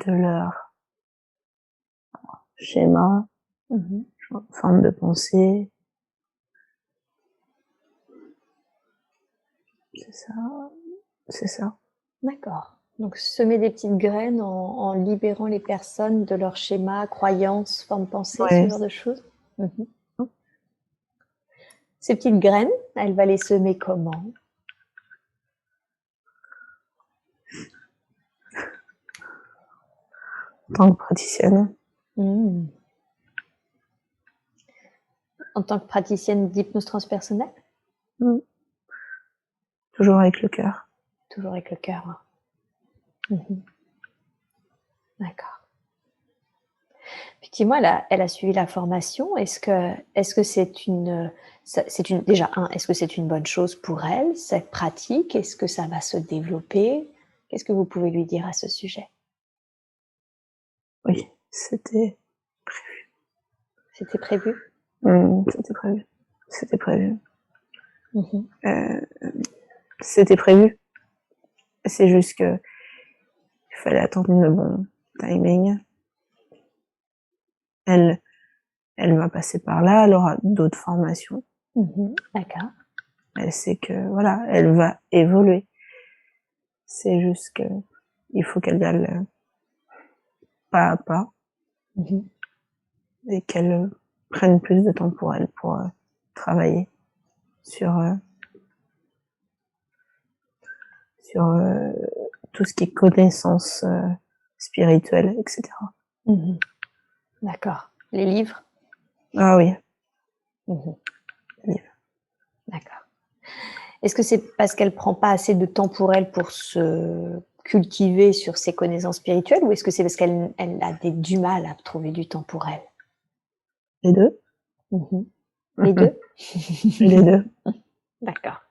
de leur schéma, forme de pensée. C'est ça. C'est ça. D'accord. Donc, semer des petites graines en libérant les personnes de leur schéma, croyances, forme de pensée, ce genre de choses. Ces petites graines, elle va les semer comment? En tant que praticienne. En tant que praticienne d'hypnose transpersonnelle? Toujours avec le cœur. Toujours avec le cœur. D'accord. Effectivement, elle a suivi la formation. Est-ce que déjà est-ce que c'est une bonne chose pour elle, cette pratique? Est-ce que ça va se développer? Qu'est-ce que vous pouvez lui dire à ce sujet? Oui, c'était C'était prévu? C'était prévu. C'était prévu. Mmh. C'était prévu. C'est juste que il fallait attendre le bon timing. Elle va passer par là, elle aura d'autres formations. D'accord. Elle sait que, voilà, elle va évoluer. C'est juste que il faut qu'elle y aille pas à pas Mmh. et qu'elle prenne plus de temps pour elle, pour travailler sur tout ce qui est connaissance spirituelle, etc. Mmh. D'accord. Les livres? Ah oui, Mmh. les livres. D'accord. Est-ce que c'est parce qu'elle prend pas assez de temps pour elle pour se cultiver sur ses connaissances spirituelles ou est-ce que c'est parce qu'elle a du mal à trouver du temps pour elle? Les deux. Mmh. Les 2? Les deux. D'accord.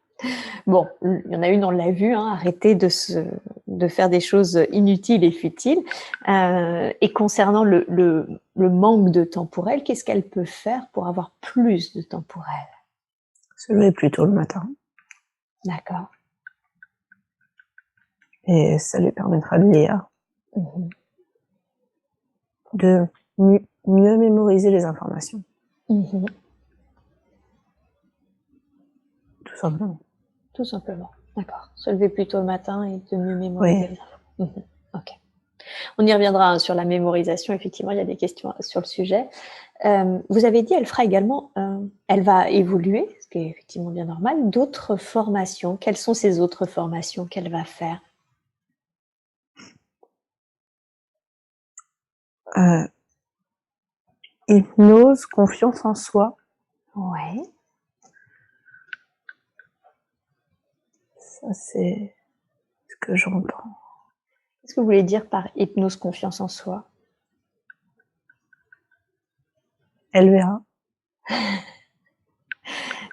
Bon, il y en a une, on l'a vu, hein, arrêter de faire des choses inutiles et futiles. Et concernant le manque de temps pour elle, qu'est-ce qu'elle peut faire pour avoir plus de temps pour elle? Se lever plus tôt le matin D'accord. et ça lui permettra de lire, Mmh. de mieux mémoriser les informations, Mmh. tout simplement. Tout simplement. D'accord. Se lever plus tôt le matin et de mieux Oui. mémoriser les infos. Mmh. OK. On y reviendra, hein, sur la mémorisation. Effectivement, il y a des questions sur le sujet. Vous avez dit, elle fera également, elle va évoluer, ce qui est effectivement bien normal, d'autres formations. Quelles sont ces autres formations qu'elle va faire? Euh, Hypnose, confiance en soi, Ouais. ça c'est ce que j'entends. Qu'est-ce que vous voulez dire par hypnose confiance en soi? Elle verra.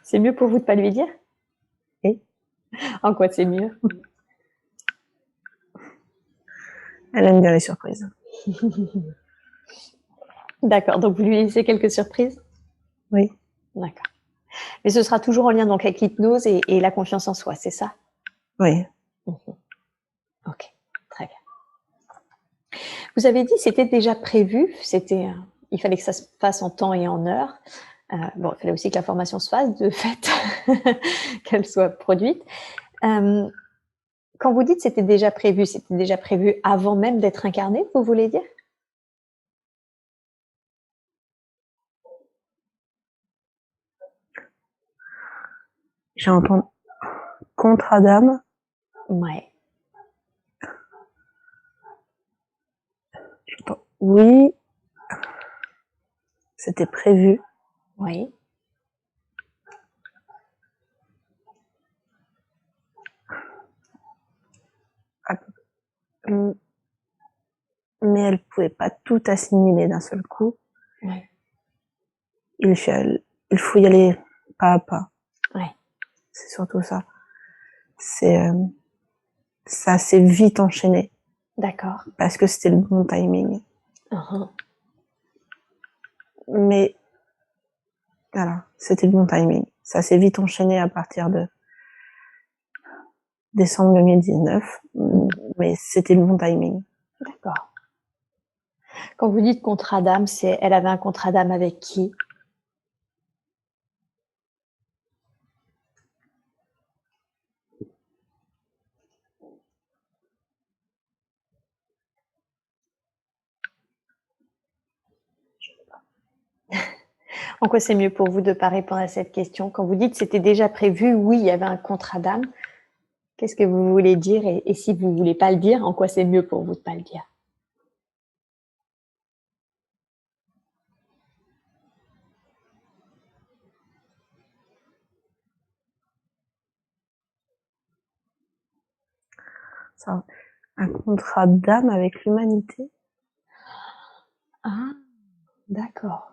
C'est mieux pour vous de pas lui dire? Et En quoi c'est mieux? elle aime bien les surprises. D'accord, donc vous lui laissez quelques surprises? Oui, D'accord. Mais ce sera toujours en lien donc avec l'hypnose et la confiance en soi, c'est ça? oui. Mmh. OK, très bien. Vous avez dit c'était déjà prévu, c'était, il fallait que ça se fasse en temps et en heure. Bon, il fallait aussi que la formation se fasse de fait, qu'elle soit produite. Hem, Quand vous dites c'était déjà prévu avant même d'être incarné, vous voulez dire? J'ai entendu contrat d'âme. Ouais, J'entends oui, c'était prévu. oui, Ah, mais elle pouvait pas tout assimiler d'un seul coup. ouais, Il faut, il faut y aller pas à pas. ouais. C'est surtout ça. C'est ça s'est vite enchaîné D'accord. parce que c'était le bon timing. Mmh. Mais voilà, c'était le bon timing. Ça s'est vite enchaîné à partir de décembre 2019, mais c'était le bon timing. D'accord. Quand vous dites contrat d'âme, c'est elle avait un contrat d'âme avec qui? En quoi c'est mieux pour vous de ne pas répondre à cette question? Quand vous dites c'était déjà prévu, oui, il y avait un contrat d'âme. Qu'est-ce que vous voulez dire? Et si vous voulez pas le dire, en quoi c'est mieux pour vous de pas le dire? Ça, un contrat d'âme avec l'humanité. Ah, d'accord.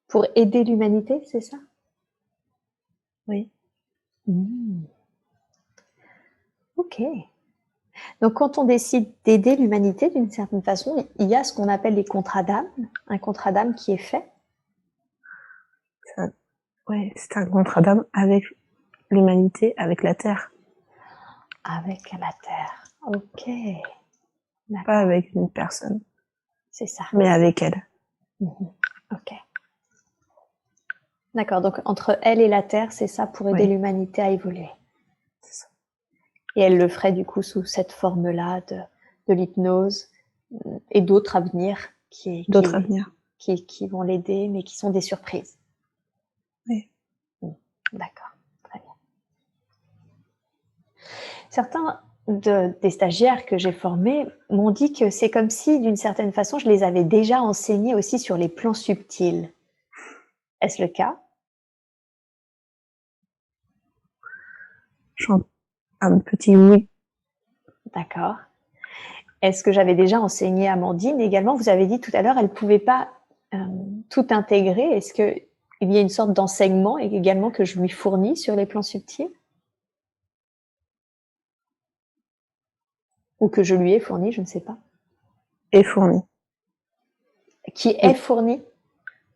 Pour aider l'humanité, c'est ça? Oui. Mmh. OK. Donc, quand on décide d'aider l'humanité d'une certaine façon, il y a ce qu'on appelle des contrats d'âme, un contrat d'âme qui est fait. Oui, c'est un contrat d'âme avec l'humanité, avec la Terre. Avec la Terre. Ok. D'accord. Pas avec une personne. C'est ça. Mais avec elle. Ok. D'accord, donc entre elle et la Terre, c'est ça pour aider l'humanité à évoluer. C'est ça. Et elle le ferait du coup sous cette forme-là de l'hypnose et d'autres à venir qui vont l'aider, mais qui sont des surprises. Oui. D'accord, très bien. Certains des stagiaires que j'ai formés m'ont dit que c'est comme si, d'une certaine façon, je les avais déjà enseignés aussi sur les plans subtils. Est-ce le cas? Un petit oui. D'accord. Est-ce que j'avais déjà enseigné Amandine également? Vous avez dit tout à l'heure, elle ne pouvait pas tout intégrer. Est-ce qu'il y a une sorte d'enseignement également que je lui fournis sur les plans subtils? Ou que je lui ai fourni, je ne sais pas. Est fourni. Qui est fourni?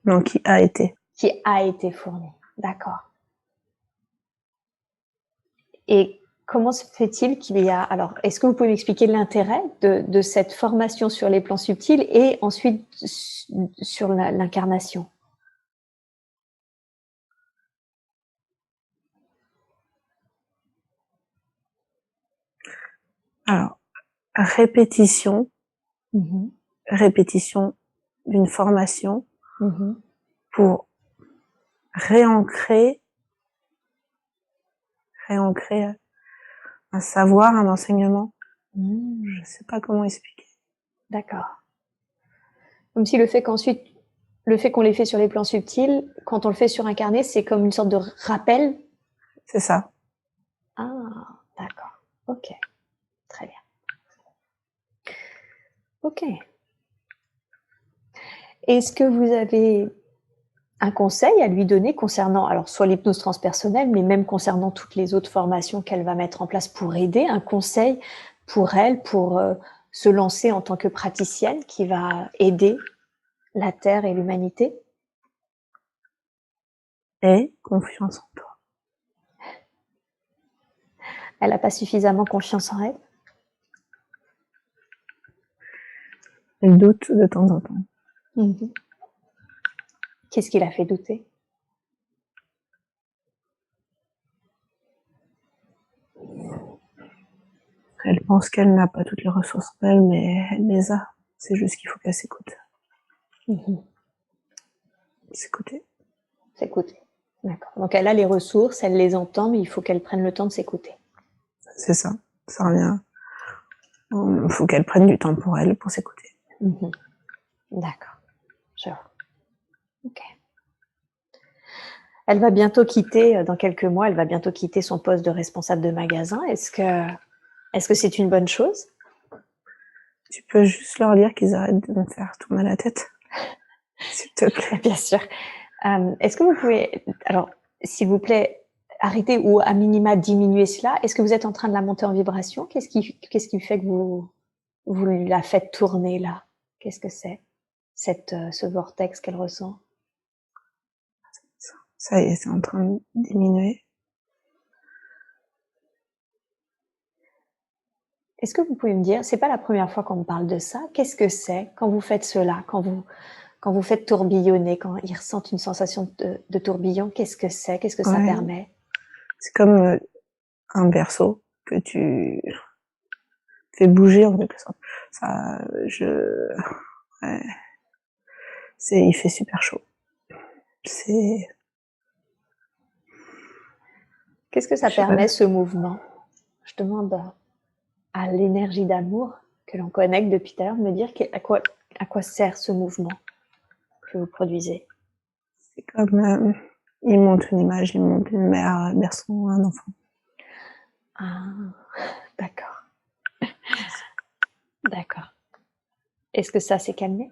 Non, qui a été. Qui a été fourni, d'accord. Et comment se fait-il qu'il y a... Alors, est-ce que vous pouvez m'expliquer l'intérêt de cette formation sur les plans subtils et ensuite sur l'incarnation? Alors, répétition d'une formation pour réancrer un savoir, un enseignement. Je ne sais pas comment expliquer. D'accord. Comme si le fait qu'on les fait sur les plans subtils, quand on le fait sur incarné, c'est comme une sorte de rappel. C'est ça. Ah, d'accord. Ok. Très bien. Ok. Est-ce que vous avez un conseil à lui donner concernant, alors soit l'hypnose transpersonnelle, mais même concernant toutes les autres formations qu'elle va mettre en place pour aider, un conseil pour elle, pour se lancer en tant que praticienne qui va aider la Terre et l'humanité? Et confiance en toi. Elle n'a pas suffisamment confiance en elle? Elle doute de temps en temps. Qu'est-ce qui l'a fait douter? Elle pense qu'elle n'a pas toutes les ressources en elle, mais elle les a. C'est juste qu'il faut qu'elle s'écoute. S'écouter. S'écouter. D'accord. Donc elle a les ressources, elle les entend, mais il faut qu'elle prenne le temps de s'écouter. C'est ça. Ça revient. Il faut qu'elle prenne du temps pour elle, pour s'écouter. D'accord. Je vois. Ok. Elle va bientôt quitter, dans quelques mois, elle va bientôt quitter son poste de responsable de magasin. Est-ce que c'est une bonne chose? Tu peux juste leur dire qu'ils arrêtent de me faire tourner la tête, s'il te plaît. Bien sûr. Est-ce que vous pouvez, alors, s'il vous plaît, arrêter ou à minima diminuer cela? Est-ce que vous êtes en train de la monter en vibration? Qu'est-ce qui fait que vous la faites tourner là? Qu'est-ce que c'est, ce vortex qu'elle ressent? Ça y est, c'est en train de diminuer. Est-ce que vous pouvez me dire, c'est pas la première fois qu'on me parle de ça, qu'est-ce que c'est quand vous faites cela, quand vous faites tourbillonner, quand ils ressentent une sensation de tourbillon, qu'est-ce que c'est? Qu'est-ce que ça permet? C'est comme un berceau que tu fais bouger en quelque sorte. Ça, il fait super chaud. Qu'est-ce que ça permet, ce mouvement? Je demande à l'énergie d'amour que l'on connecte depuis tout à l'heure de me dire à quoi sert ce mouvement que vous produisez. C'est comme, il montre une image, il montre une mère vers un enfant. Ah, d'accord. D'accord. Est-ce que ça s'est calmé?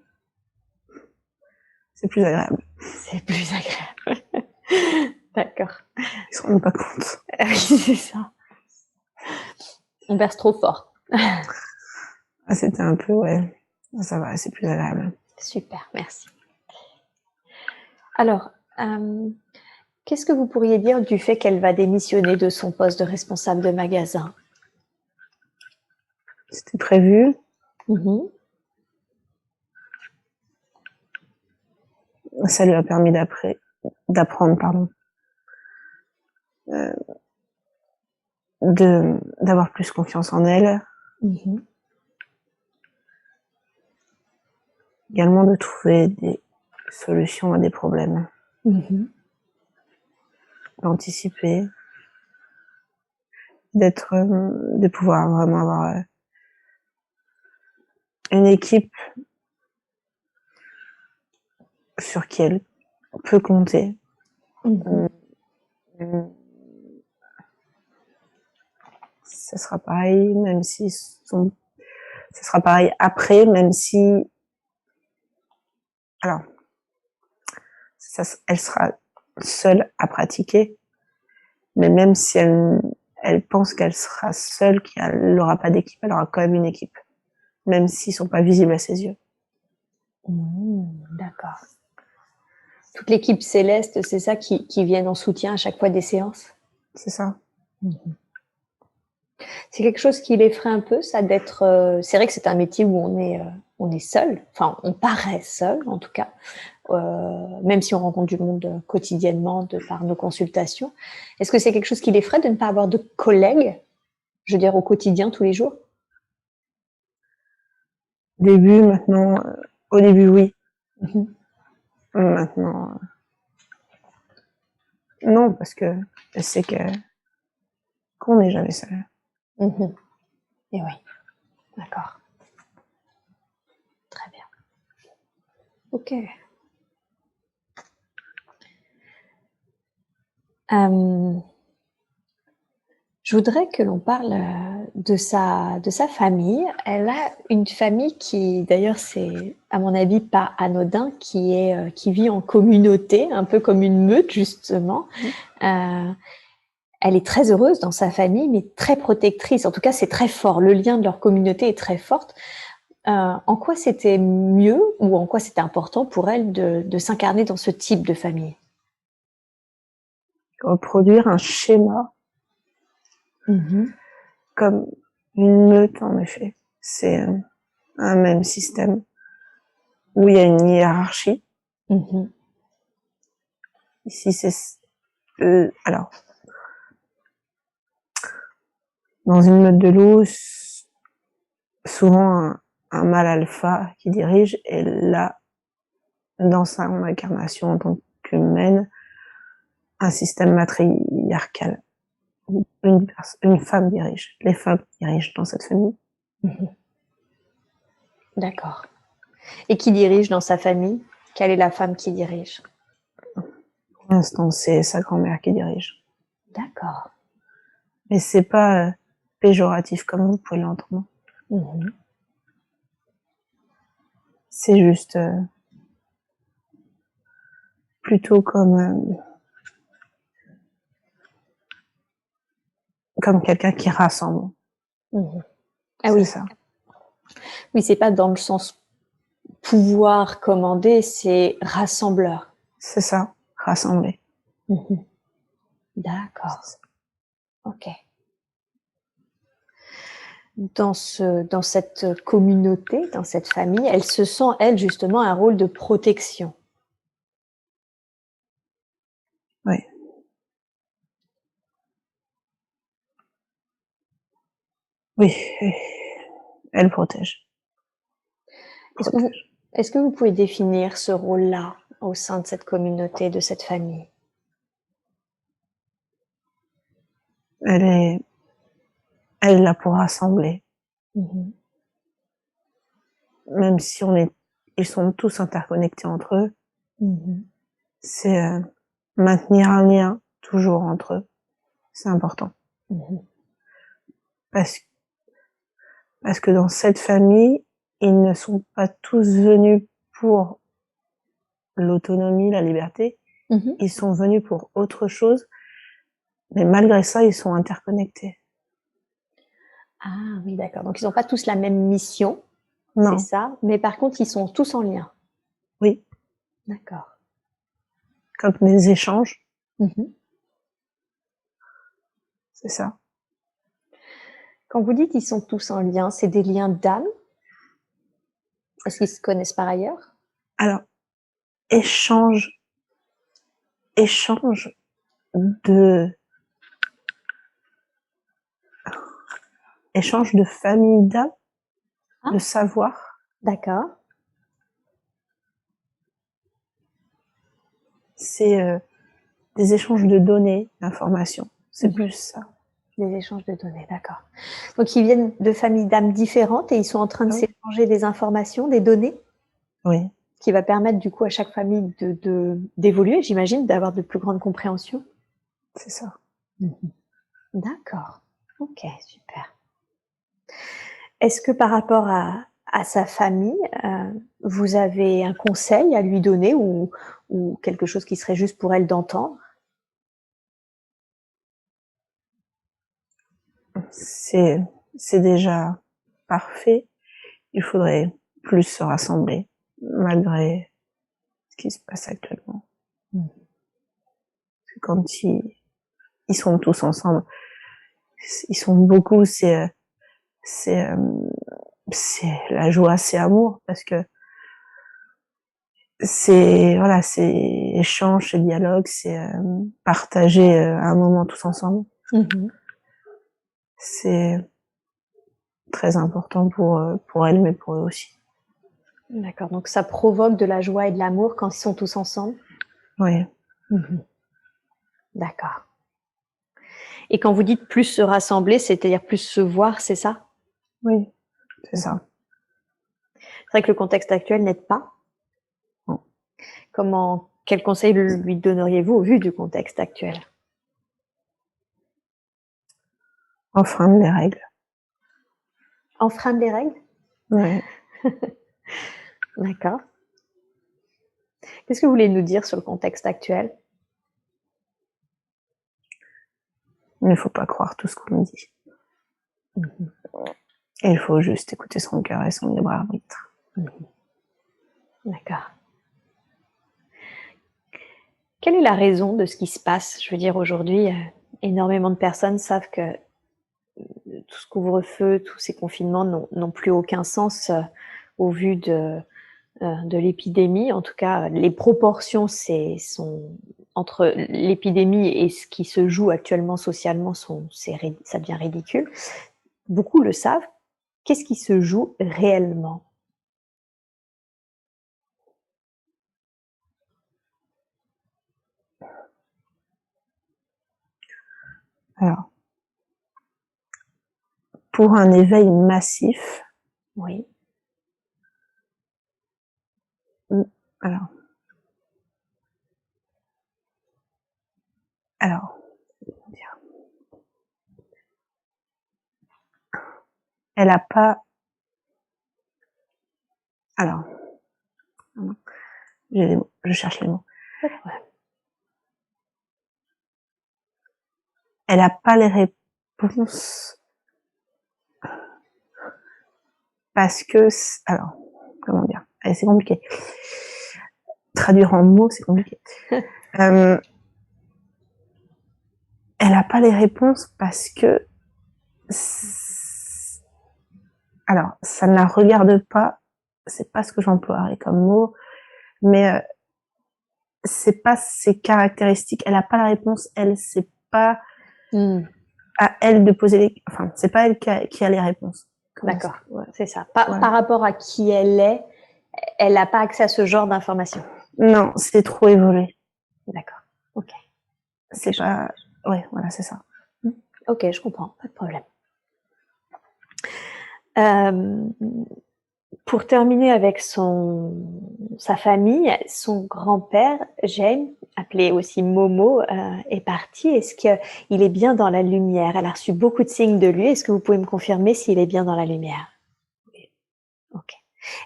C'est plus agréable. C'est plus agréable. D'accord. Ils se rendent pas compte. Oui, c'est ça. On berce trop fort. Ah, c'était un peu, ouais. Ça va, c'est plus agréable. Super, merci. Alors, qu'est-ce que vous pourriez dire du fait qu'elle va démissionner de son poste de responsable de magasin? C'était prévu. Mhm. Ça lui a permis d'apprendre, pardon, d'avoir plus confiance en elle. Mhm. Également de trouver des solutions à des problèmes. Mhm. D'anticiper. De pouvoir vraiment avoir une équipe sur qui elle peut compter. Mhm. Ça sera pareil, même si ça sera pareil après, même si, alors, elle sera seule à pratiquer, mais même si elle pense qu'elle sera seule, qu'elle n'aura pas d'équipe, elle aura quand même une équipe, même s'ils sont pas visibles à ses yeux. D'accord. Toute l'équipe céleste, c'est ça qui viennent en soutien à chaque fois des séances? C'est ça. C'est quelque chose qui l'effraie un peu, ça d'être. C'est vrai que c'est un métier où on est seul, enfin on paraît seul en tout cas, même si on rencontre du monde quotidiennement par nos consultations. Est-ce que c'est quelque chose qui l'effraie de ne pas avoir de collègues, je veux dire au quotidien tous les jours? Au début oui. Mhm. Maintenant, non, parce que elle sait qu'on n'est jamais seul. Mhm. Et oui, d'accord. Très bien. Ok. Je voudrais que l'on parle de sa famille. Elle a une famille qui, d'ailleurs, c'est à mon avis pas anodin, qui vit en communauté, un peu comme une meute justement. Elle est très heureuse dans sa famille, mais très protectrice. En tout cas, c'est très fort. Le lien de leur communauté est très fort. En quoi c'était mieux ou en quoi c'était important pour elle de s'incarner dans ce type de famille? Reproduire un schéma comme une meute, en effet. C'est un même système où il y a une hiérarchie. Ici, c'est alors dans une meute de loups, souvent un mâle alpha qui dirige, et là, dans sa incarnation en tant qu'humaine, un système matriarcal. Une femme dirige. Les femmes dirigent dans cette famille. D'accord. Et qui dirige dans sa famille? Quelle est la femme qui dirige? Pour l'instant, c'est sa grand-mère qui dirige. D'accord. Mais c'est pas péjoratif comme vous pouvez l'entendre. C'est juste plutôt comme quelqu'un qui rassemble. Ah C'est oui. ça. Oui, c'est pas dans le sens pouvoir commander, c'est rassembleur. C'est ça, rassembler. D'accord. Ok. Dans cette communauté, dans cette famille, elle se sent, elle, justement, un rôle de protection. Oui. Oui. Elle protège. Est-ce que vous pouvez définir ce rôle-là au sein de cette communauté, de cette famille? Elle est là pour rassembler. Même si ils sont tous interconnectés entre eux, c'est maintenir un lien toujours entre eux. C'est important. Parce que dans cette famille, ils ne sont pas tous venus pour l'autonomie, la liberté. Ils sont venus pour autre chose, mais malgré ça, ils sont interconnectés. Ah oui, d'accord. Donc, ils n'ont pas tous la même mission, c'est Non, ça. Mais par contre, ils sont tous en lien. oui, D'accord. comme mes échanges, Mhm. c'est ça. Quand vous dites ils sont tous en lien, c'est des liens d'âme? Est-ce qu'ils se connaissent par ailleurs? Alors, échange, échange de, échange de famille d'âme, Ah, de savoir. d'accord. C'est des échanges de données, d'informations. C'est Mhm. plus ça. Des échanges de données, d'accord. Donc, ils viennent de familles d'âmes différentes et ils sont en train de Ah oui? s'échanger des informations, des données, Oui, ce qui va permettre du coup à chaque famille d'évoluer, j'imagine, d'avoir de plus grandes compréhensions. c'est ça. Mhm. D'accord. Ok, super. Est-ce que par rapport à sa famille, vous avez un conseil à lui donner ou quelque chose qui serait juste pour elle d'entendre? C'est, c'est déjà parfait. Il faudrait plus se rassembler, malgré ce qui se passe actuellement. Mmh. Quand ils sont tous ensemble, ils sont beaucoup, c'est, c'est la joie, c'est amour, parce que c'est, voilà, c'est échange, c'est dialogue, c'est partager un moment tous ensemble. Mmh. C'est très important pour elle, mais pour eux aussi. D'accord, donc ça provoque de la joie et de l'amour quand ils sont tous ensemble? Oui, Mmh. D'accord. Et quand vous dites plus se rassembler, c'est-à-dire plus se voir, c'est ça? oui, c'est Mmh. ça. C'est vrai que le contexte actuel n'aide pas. Bon. Quel conseil lui donneriez-vous au vu du contexte actuel? Enfreindre les règles. Enfreindre les règles? Ouais. D'accord. Qu'est-ce que vous voulez nous dire sur le contexte actuel? Il ne faut pas croire tout ce qu'on dit. Mmh. Et il faut juste écouter son cœur et son libre arbitre. Mmh. D'accord. Quelle est la raison de ce qui se passe? Je veux dire aujourd'hui, énormément de personnes savent que tout ce couvre-feu, tous ces confinements n'ont plus aucun sens, au vu de l'épidémie. En tout cas, les proportions sont entre l'épidémie et ce qui se joue actuellement socialement ça devient ridicule. Beaucoup le savent. Qu'est-ce qui se joue réellement? Alors, pour un éveil massif, Oui. alors, alors, comment dire, elle a pas, alors, je cherche les mots. Pas de problème. Elle a pas les réponses parce que, alors, comment dire, allez, c'est compliqué. Traduire en mots, c'est compliqué. Euh, elle a pas les réponses parce que, alors, ça ne la regarde pas. C'est pas ce que j'emploierais comme mot, mais c'est pas ses caractéristiques. Elle a pas la réponse. Elle, c'est pas Mmh. à elle de poser les, enfin, c'est pas elle qui a les réponses. Comment ça? D'accord, Ouais. c'est ça. Voilà. Par rapport à qui elle est, elle n'a pas accès à ce genre d'informations. Non, c'est trop évolué. D'accord. OK. C'est Je pas, ouais, voilà, c'est ça. OK, je comprends, pas de problème. Hem, pour terminer avec sa famille, son grand-père, James, appelé aussi Momo, est parti. Est-ce qu'il est bien dans la lumière? Elle a reçu beaucoup de signes de lui. Est-ce que vous pouvez me confirmer s'il est bien dans la lumière? Oui. OK.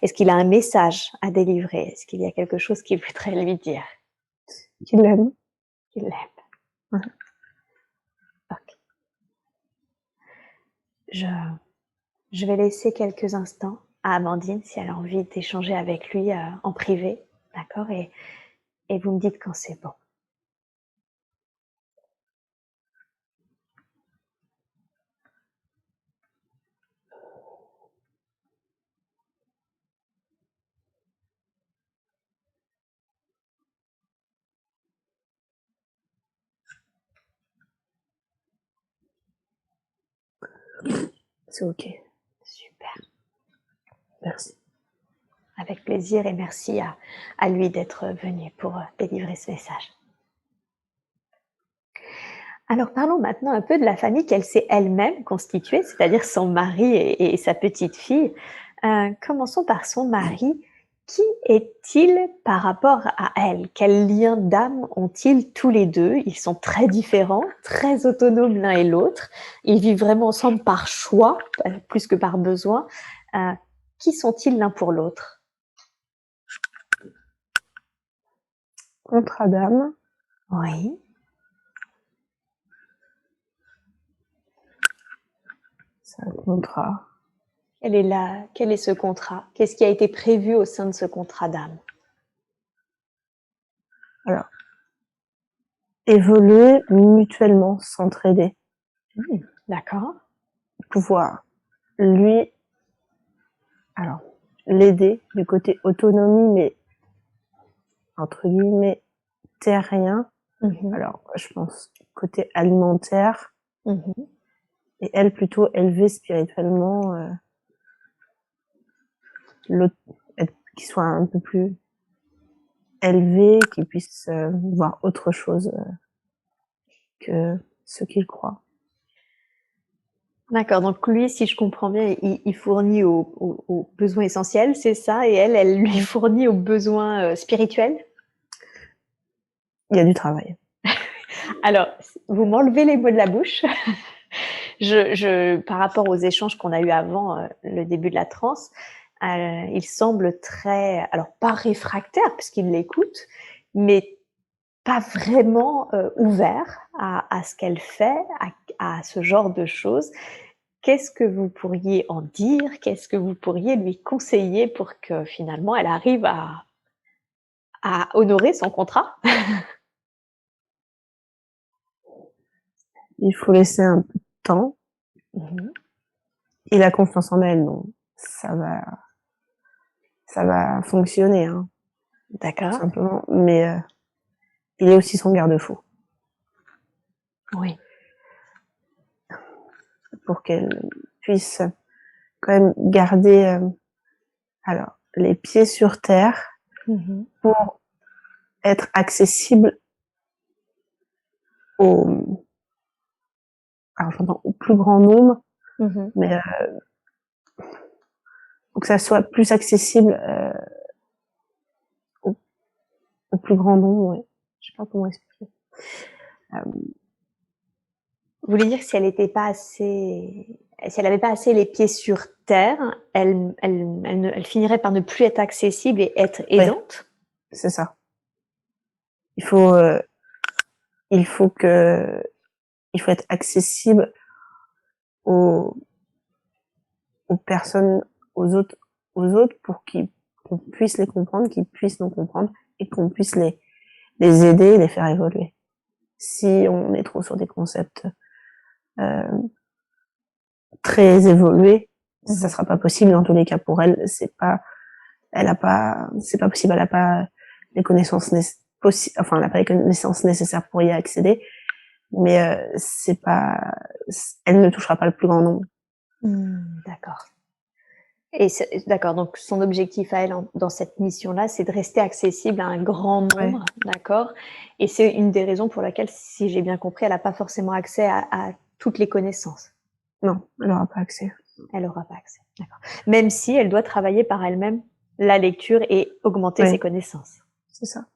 Est-ce qu'il a un message à délivrer? Est-ce qu'il y a quelque chose qu'il voudrait lui dire? Qu'il l'aime. Qu'il l'aime. Ouais. OK. Je Je vais laisser quelques instants à Amandine si elle a envie d'échanger avec lui en privé, d'accord, et vous me dites quand c'est bon. C'est ok. Super. Merci. Avec plaisir et merci à lui d'être venu pour délivrer ce message. Alors parlons maintenant un peu de la famille qu'elle s'est elle-même constituée, c'est-à-dire son mari et sa petite fille. Commençons par son mari. Qui est-il par rapport à elle? Quel lien d'âme ont-ils tous les deux? Ils sont très différents, très autonomes l'un et l'autre. Ils vivent vraiment ensemble par choix, plus que par besoin. Qui sont-ils l'un pour l'autre? Contrat d'âme. Oui. C'est un contrat. Quel est ce contrat? Qu'est-ce qui a été prévu au sein de ce contrat d'âme? Alors, évoluer mutuellement, s'entraider. D'accord. Pouvoir lui, alors, l'aider du côté autonomie, mais entre guillemets, terrien. Alors, je pense côté alimentaire. Et elle plutôt élevée spirituellement, l'autre, qu'il soit un peu plus élevé, qu'il puisse voir autre chose que ce qu'il croit. D'accord, donc lui, si je comprends bien, il fournit aux besoins essentiels, c'est ça, et elle lui fournit aux besoins spirituels? Il y a du travail. Alors, vous m'enlevez les mots de la bouche. Par rapport aux échanges qu'on a eus avant le début de la transe, il semble très, alors pas réfractaire puisqu'il l'écoute, mais pas vraiment ouvert à ce qu'elle fait, à ce genre de choses. Qu'est-ce que vous pourriez en dire? Qu'est-ce que vous pourriez lui conseiller pour que finalement elle arrive à honorer son contrat? Il faut laisser un peu de temps. Il a confiance en elle, donc ça va fonctionner, hein, D'accord. tout simplement. Mais il est aussi son garde-fou. Oui. Pour qu'elle puisse quand même garder alors les pieds sur terre pour être accessible au, alors j'entends au plus grand nombre, mais pour que ça soit plus accessible au plus grand nombre, ouais. Je sais pas comment expliquer. Vous voulez dire que si elle n'était pas assez, si elle n'avait pas assez les pieds sur terre, elle finirait par ne plus être accessible et être aidante? Ouais, c'est ça. Il faut être accessible aux personnes, aux autres pour qu'on puisse les comprendre, qu'ils puissent nous comprendre et qu'on puisse les aider et les faire évoluer. Si on est trop sur des concepts très évolués, ça sera pas possible dans tous les cas pour elle. C'est pas possible. Elle a pas les connaissances enfin, elle a pas les connaissances nécessaires pour y accéder. Mais elle ne touchera pas le plus grand nombre. D'accord. Et d'accord, donc son objectif à elle dans cette mission-là, c'est de rester accessible à un grand nombre, d'accord. Et c'est une des raisons pour laquelle, si j'ai bien compris, elle n'a pas forcément accès à toutes les connaissances. Non, elle n'aura pas accès. Elle n'aura pas accès, d'accord. Même si elle doit travailler par elle-même la lecture et augmenter ses connaissances. C'est ça.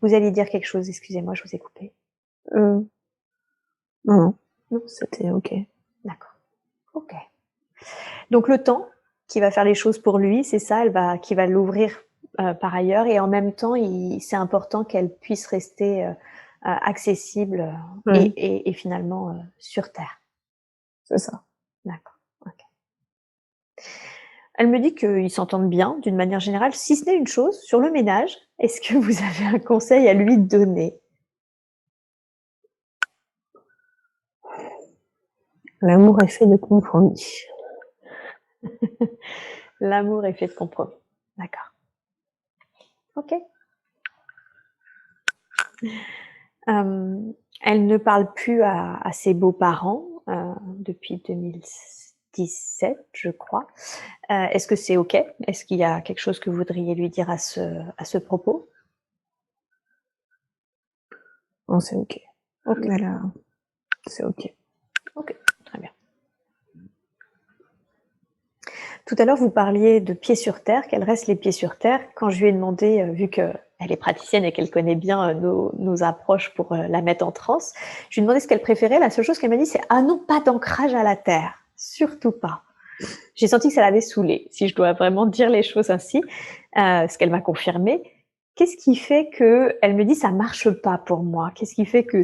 Vous alliez dire quelque chose, excusez-moi, je vous ai coupé. Non, c'était ok. D'accord. Ok. Donc le temps qui va faire les choses pour lui, c'est ça, qui va l'ouvrir par ailleurs, et en même temps, c'est important qu'elle puisse rester accessible et finalement sur Terre. C'est ça. D'accord. Ok. Elle me dit qu'ils s'entendent bien d'une manière générale, si ce n'est une chose, sur le ménage. Est-ce que vous avez un conseil à lui donner? L'amour est fait de compromis. L'amour est fait de compromis. D'accord. Ok. Elle ne parle plus à ses beaux-parents depuis 2017, je crois. Est-ce que c'est ok? Est-ce qu'il y a quelque chose que vous voudriez lui dire à ce propos? Bon, c'est ok. Ok. Mais là, c'est ok. Ok, très bien. Tout à l'heure, vous parliez de pieds sur terre, qu'elle reste les pieds sur terre. Quand je lui ai demandé, vu qu'elle est praticienne et qu'elle connaît bien nos approches pour la mettre en transe, je lui ai demandé ce qu'elle préférait. La seule chose qu'elle m'a dit, c'est « Ah non, pas d'ancrage à la terre, surtout pas ». J'ai senti que ça l'avait saoulée, si je dois vraiment dire les choses ainsi, ce qu'elle m'a confirmé. Qu'est-ce qui fait qu'elle me dit « ça marche pas pour moi » Qu'est-ce qui fait que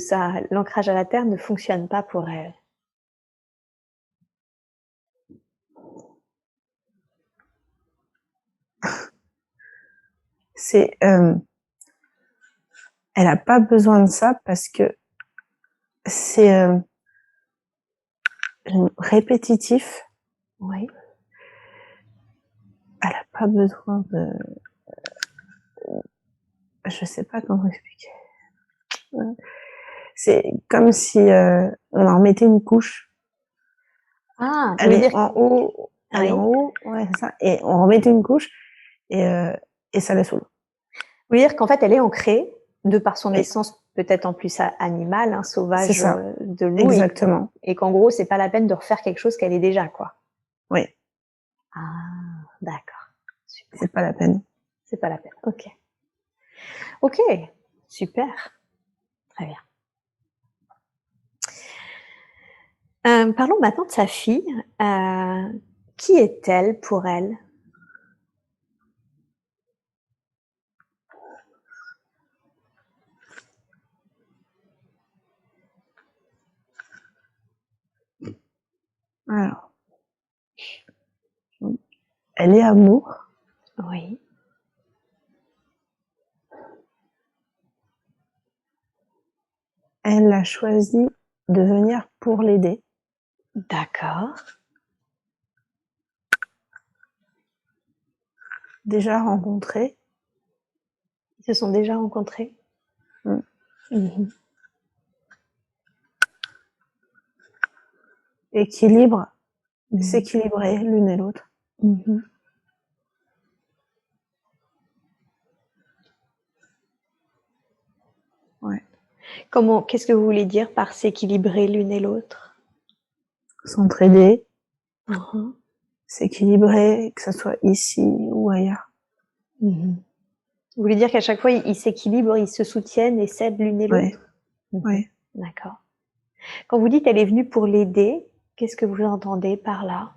l'ancrage à la terre ne fonctionne pas pour elle? C'est, elle a pas besoin de ça parce que c'est répétitif. Oui. Elle a pas besoin de, je sais pas comment expliquer. C'est comme si on en remettait une couche. Ah, vous Elle voulez est dire... en haut, elle est Oui. en haut, ouais, c'est ça. Et on remettait une couche et ça la saoule. Vous voulez dire qu'en fait, elle est ancrée, de par son Oui, essence peut-être en plus animale, hein, c'est sauvage ça, de loup, exactement. et qu'en gros, c'est pas la peine de refaire quelque chose qu'elle est déjà, quoi. Oui, Ah, d'accord. Super. c'est pas la peine. C'est pas la peine. Ok. Ok, super. Très bien. Parlons maintenant de sa fille. Qui est-elle pour elle? Alors, elle est amour. Oui. Elle a choisi de venir pour l'aider. D'accord. Déjà rencontré. Ils se sont déjà rencontrés? Mm. Mhm. Équilibre, s'équilibrer l'une et l'autre. Mhm. Ouais. Qu'est-ce que vous voulez dire par s'équilibrer l'une et l'autre? S'entraider, Mhm. s'équilibrer, que ça soit ici ou ailleurs. Mhm. Vous voulez dire qu'à chaque fois, ils s'équilibrent, ils se soutiennent et s'aident l'une et Ouais, l'autre? Mhm. ouais. D'accord. Quand vous dites elle est venue pour l'aider, qu'est-ce que vous entendez par là?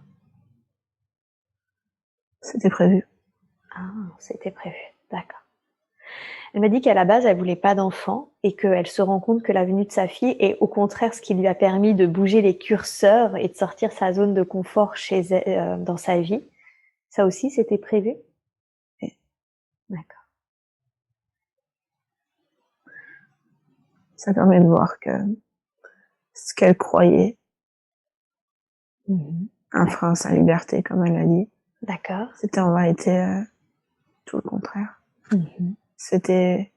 C'était prévu. Ah, c'était prévu. D'accord. Elle m'a dit qu'à la base, elle voulait pas d'enfant et qu'elle se rend compte que la venue de sa fille est au contraire ce qui lui a permis de bouger les curseurs et de sortir sa zone de confort chez elle, dans sa vie. Ça aussi, c'était prévu? Ouais. D'accord. Ça permet de voir que ce qu'elle croyait, Mhm. un frein à sa liberté, comme elle a dit, D'accord. c'était en vérité tout le contraire. Mhm. C'était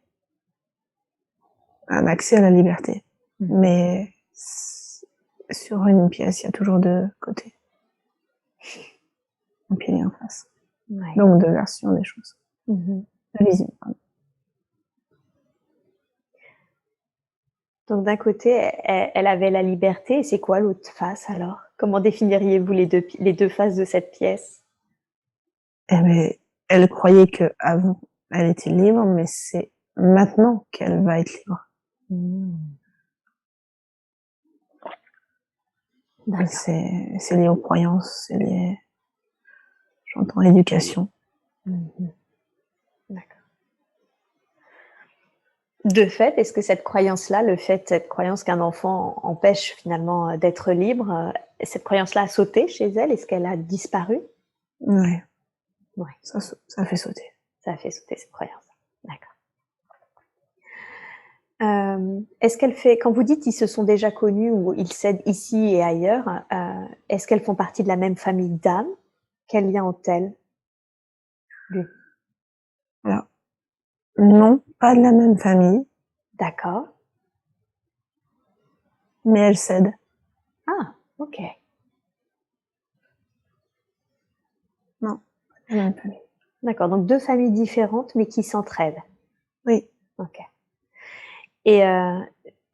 un accès à la liberté. Mhm. Mais sur une pièce, il y a toujours deux côtés. Un pilier en face. Ouais. Donc deux versions des choses. Mhm. Deux visions, pardon. Donc d'un côté, elle avait la liberté, et c'est quoi l'autre face alors? Comment définiriez-vous les deux faces de cette pièce? Mais elle croyait que avant, elle était libre, mais c'est maintenant qu'elle va être libre. D'accord. C'est lié aux croyances, c'est lié, j'entends, éducation. Mhm. D'accord. De fait, est-ce que cette croyance-là, cette croyance qu'un enfant empêche finalement d'être libre, cette croyance-là a sauté chez elle? Est-ce qu'elle a disparu? Ouais. Ouais. Ça fait sauter. Ça a fait sauter cette croyance. D'accord. Est-ce qu'elle fait, quand vous dites ils se sont déjà connus ou ils s'aident ici et ailleurs, est-ce qu'elles font partie de la même famille d'âmes? Quel lien ont-elles? Alors, non, pas de la même famille, D'accord. mais elles s'aident. Ah, ok. Non, pas de la même famille. D'accord. Donc deux familles différentes mais qui s'entraident. Oui, Ok. Et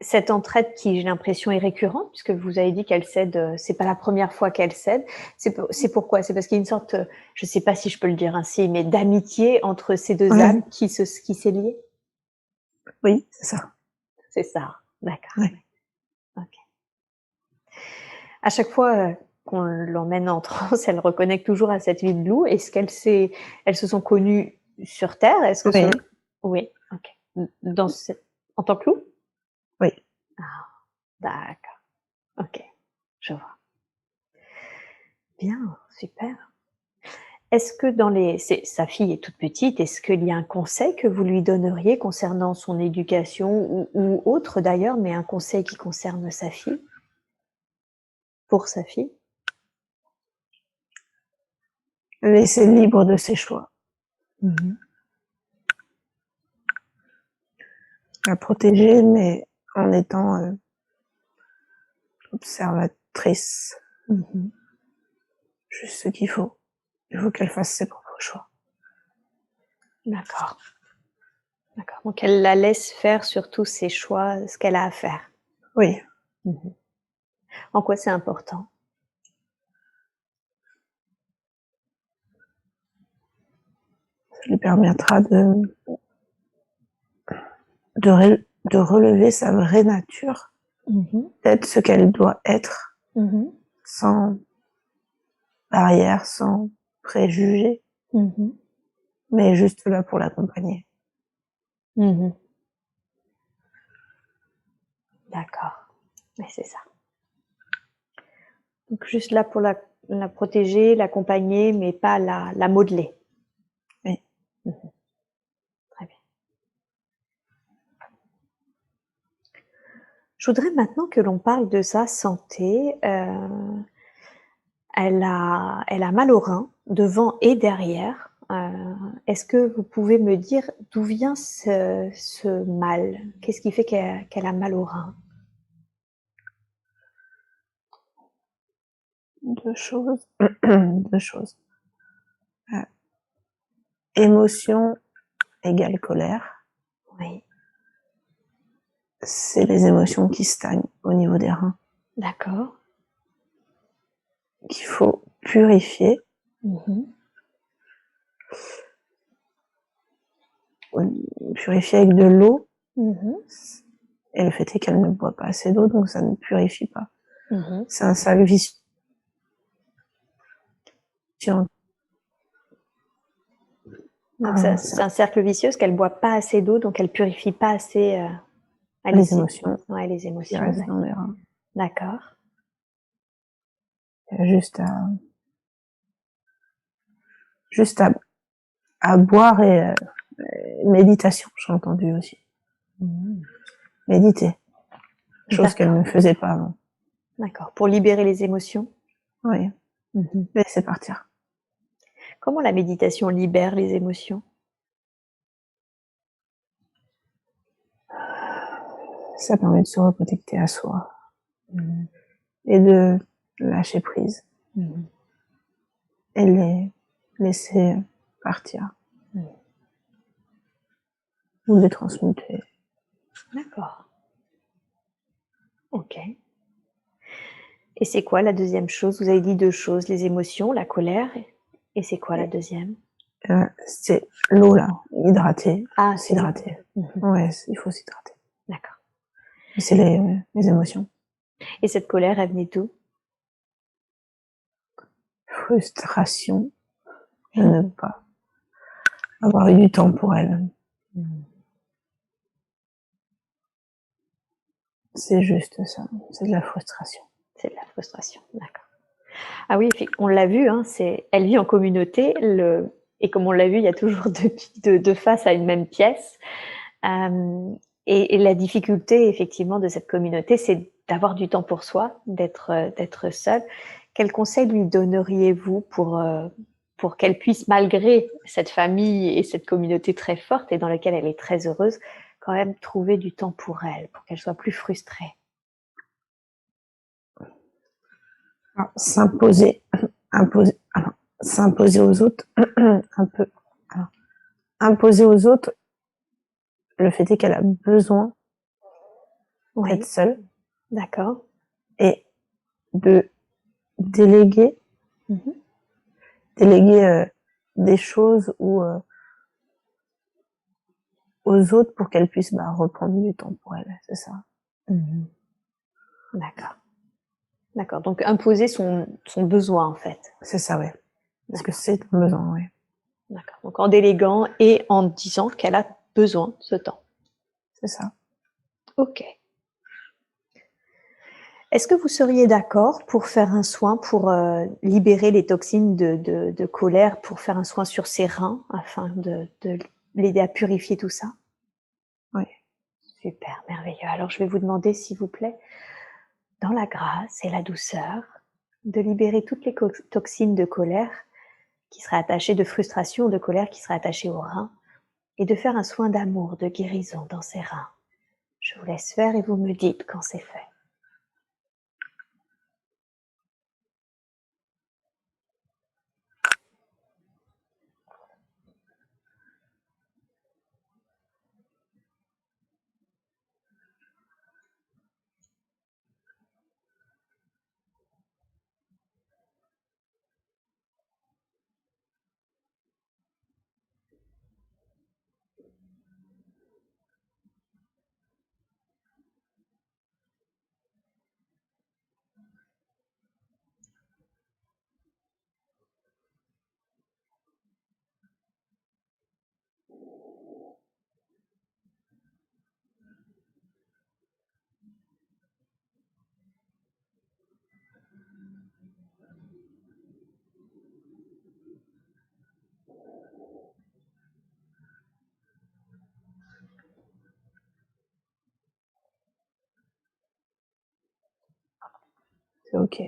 cette entraide qui, j'ai l'impression, est récurrente, puisque vous avez dit qu'elle s'aide, c'est pas la première fois qu'elle s'aide. C'est pourquoi? C'est parce qu'il y a une sorte, je sais pas si je peux le dire ainsi, mais d'amitié entre ces deux âmes qui s'est liée? oui, c'est ça. C'est ça. D'accord. Ouais. Ok. À chaque fois qu'on l'emmène en transe, elle reconnecte toujours à cette vie de loup. Est-ce elles se sont connues sur Terre? Est-ce que Oui. Oui. Ok. En tant que loup? Oui. Ah, d'accord. Ok. Je vois. Bien, super. Est-ce que sa fille est toute petite, est-ce qu'il y a un conseil que vous lui donneriez concernant son éducation ou autre d'ailleurs, mais un conseil qui concerne sa fille? Pour sa fille? Laisser libre de ses choix. La protéger, mais en étant observatrice. Juste ce qu'il faut. Il faut qu'elle fasse ses propres choix. D'accord. D'accord. Donc elle la laisse faire sur tous ses choix, ce qu'elle a à faire. Oui. En quoi c'est important? Ça lui permettra de relever sa vraie nature, d'être ce qu'elle doit être, sans barrière, sans préjugés, mais juste là pour l'accompagner. D'accord. Mais c'est ça. Donc juste là pour la protéger, l'accompagner, mais pas la modeler. Oui. Très bien. Je voudrais maintenant que l'on parle de sa santé. Elle a mal au rein, devant et derrière. Est-ce que vous pouvez me dire d'où vient ce mal? Qu'est-ce qui fait qu'elle a mal au rein? Deux choses. Deux choses. Émotion égale colère. Oui. C'est les émotions qui stagnent au niveau des reins, D'accord. qu'il faut purifier. Purifier avec de l'eau. Et le fait est qu'elle ne boit pas assez d'eau, donc ça ne purifie pas. C'est un cercle vicieux. Donc c'est un cercle vicieux parce qu'elle boit pas assez d'eau, donc elle purifie pas assez les émotions. Ouais, les émotions. Qui restent dans les reins. D'accord. Il y a juste à boire et méditation, j'ai entendu aussi. Méditer. Chose qu'elle ne faisait pas avant. D'accord. Pour libérer les émotions? Oui. Laisser partir. Comment la méditation libère les émotions? Ça permet de se reconnecter à soi. Et de lâcher prise. Et les laisser partir. Ou les transmuter. D'accord. Ok. Et c'est quoi la deuxième chose? Vous avez dit deux choses, les émotions, la colère. Et c'est quoi la deuxième? C'est l'eau là, hydrater. Ah, s'hydrater. Ouais, il faut s'hydrater. D'accord. C'est les émotions. Et cette colère, elle venait d'où? Frustration de ne pas avoir eu du temps pour elle. C'est juste ça, c'est de la frustration. C'est de la frustration, d'accord. Ah oui, on l'a vu, hein, elle vit en communauté. Et comme on l'a vu, il y a toujours deux faces à une même pièce. Et la difficulté, effectivement, de cette communauté, c'est d'avoir du temps pour soi, d'être seul. Quel conseil lui donneriez-vous pour qu'elle puisse, malgré cette famille et cette communauté très forte et dans laquelle elle est très heureuse, quand même trouver du temps pour elle, pour qu'elle soit plus frustrée? S'imposer, s'imposer aux autres, un peu, imposer aux autres le fait est qu'elle a besoin d'être seule. D'accord. Et de déléguer, des choses aux autres pour qu'elle puisse reprendre du temps pour elle, c'est ça. D'accord. D'accord. Donc imposer son besoin en fait. C'est ça, ouais. Parce que c'est un besoin, ouais. D'accord. Donc en déléguant et en disant qu'elle a besoin de ce temps. C'est ça. Ok. Est-ce que vous seriez d'accord pour faire un soin, pour libérer les toxines de colère, pour faire un soin sur ses reins, afin de l'aider à purifier tout ça? Oui. Super, merveilleux. Alors je vais vous demander, s'il vous plaît, dans la grâce et la douceur, de libérer toutes les toxines de colère qui seraient attachées, de frustration ou de colère qui seraient attachées aux reins, et de faire un soin d'amour, de guérison dans ses reins. Je vous laisse faire et vous me dites quand c'est fait. C'est ok.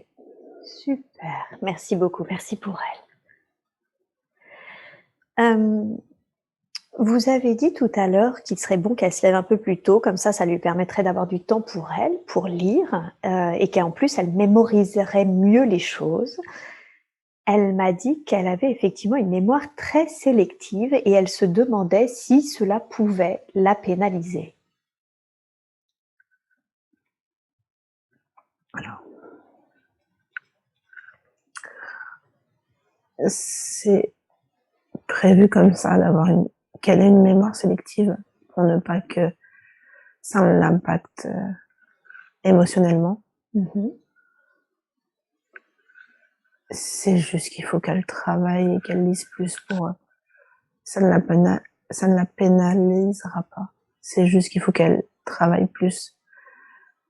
Super, merci beaucoup, merci pour elle. Vous avez dit tout à l'heure qu'il serait bon qu'elle se lève un peu plus tôt, comme ça lui permettrait d'avoir du temps pour elle, pour lire, et qu'en plus elle mémoriserait mieux les choses. Elle m'a dit qu'elle avait effectivement une mémoire très sélective et elle se demandait si cela pouvait la pénaliser. Alors, c'est prévu comme ça qu'elle ait une mémoire sélective pour ne pas que ça l'impacte émotionnellement. C'est juste qu'il faut qu'elle travaille et qu'elle lise plus pour ça ne la pénalisera pas. C'est juste qu'il faut qu'elle travaille plus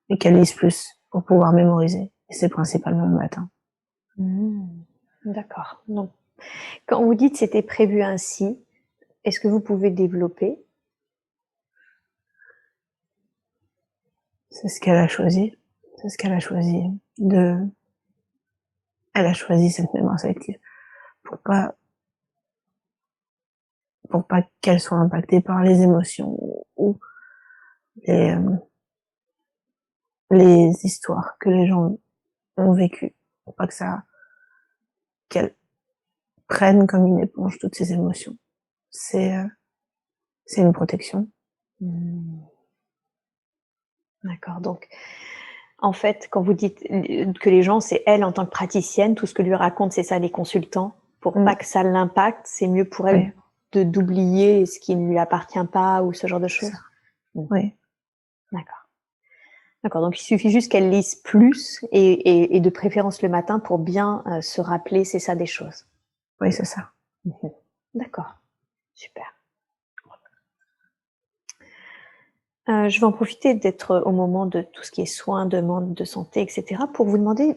et qu'elle lise plus pour pouvoir mémoriser. Et c'est principalement le matin. D'accord. Donc, quand vous dites c'était prévu ainsi, est-ce que vous pouvez développer? C'est ce qu'elle a choisi. C'est ce qu'elle a choisi elle a choisi cette mémoire sélective pour pas qu'elle soit impactée par les émotions ou les histoires que les gens ont vécues. Pour pas qu'elle prenne comme une éponge toutes ces émotions. C'est une protection. D'accord. Donc, en fait, quand vous dites que les gens, c'est elle en tant que praticienne, tout ce que lui racontent, c'est ça les consultants, pour pas que ça l'impacte, c'est mieux pour elle d'oublier ce qui ne lui appartient pas ou ce genre de choses. Oui. D'accord. D'accord. Donc il suffit juste qu'elle lise plus et de préférence le matin pour bien se rappeler, c'est ça des choses. Oui, c'est ça. D'accord. Super. Je vais en profiter d'être au moment de tout ce qui est soins, demandes de santé, etc., pour vous demander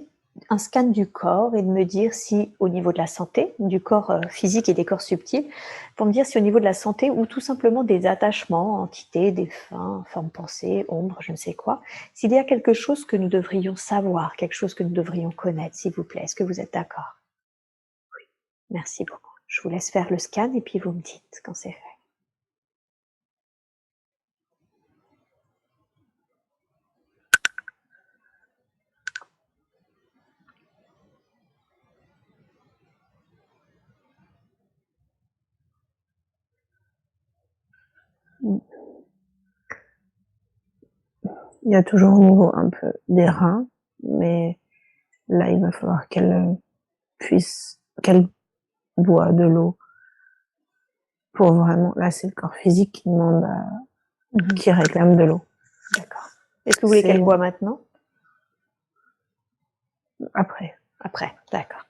un scan du corps et de me dire si au niveau de la santé, du corps physique et des corps subtils, pour me dire si au niveau de la santé ou tout simplement des attachements, entités, défunts, formes pensées, ombres, je ne sais quoi, s'il y a quelque chose que nous devrions savoir, quelque chose que nous devrions connaître, s'il vous plaît. Est-ce que vous êtes d'accord? Oui. Merci beaucoup. Je vous laisse faire le scan et puis vous me dites quand c'est fait. Il y a toujours au niveau un peu des reins, mais là, il va falloir qu'elle qu'elle boit de l'eau pour vraiment, là, c'est le corps physique qui demande qui réclame de l'eau. D'accord. Est-ce que vous voulez qu'elle boit maintenant? Après. Après, d'accord.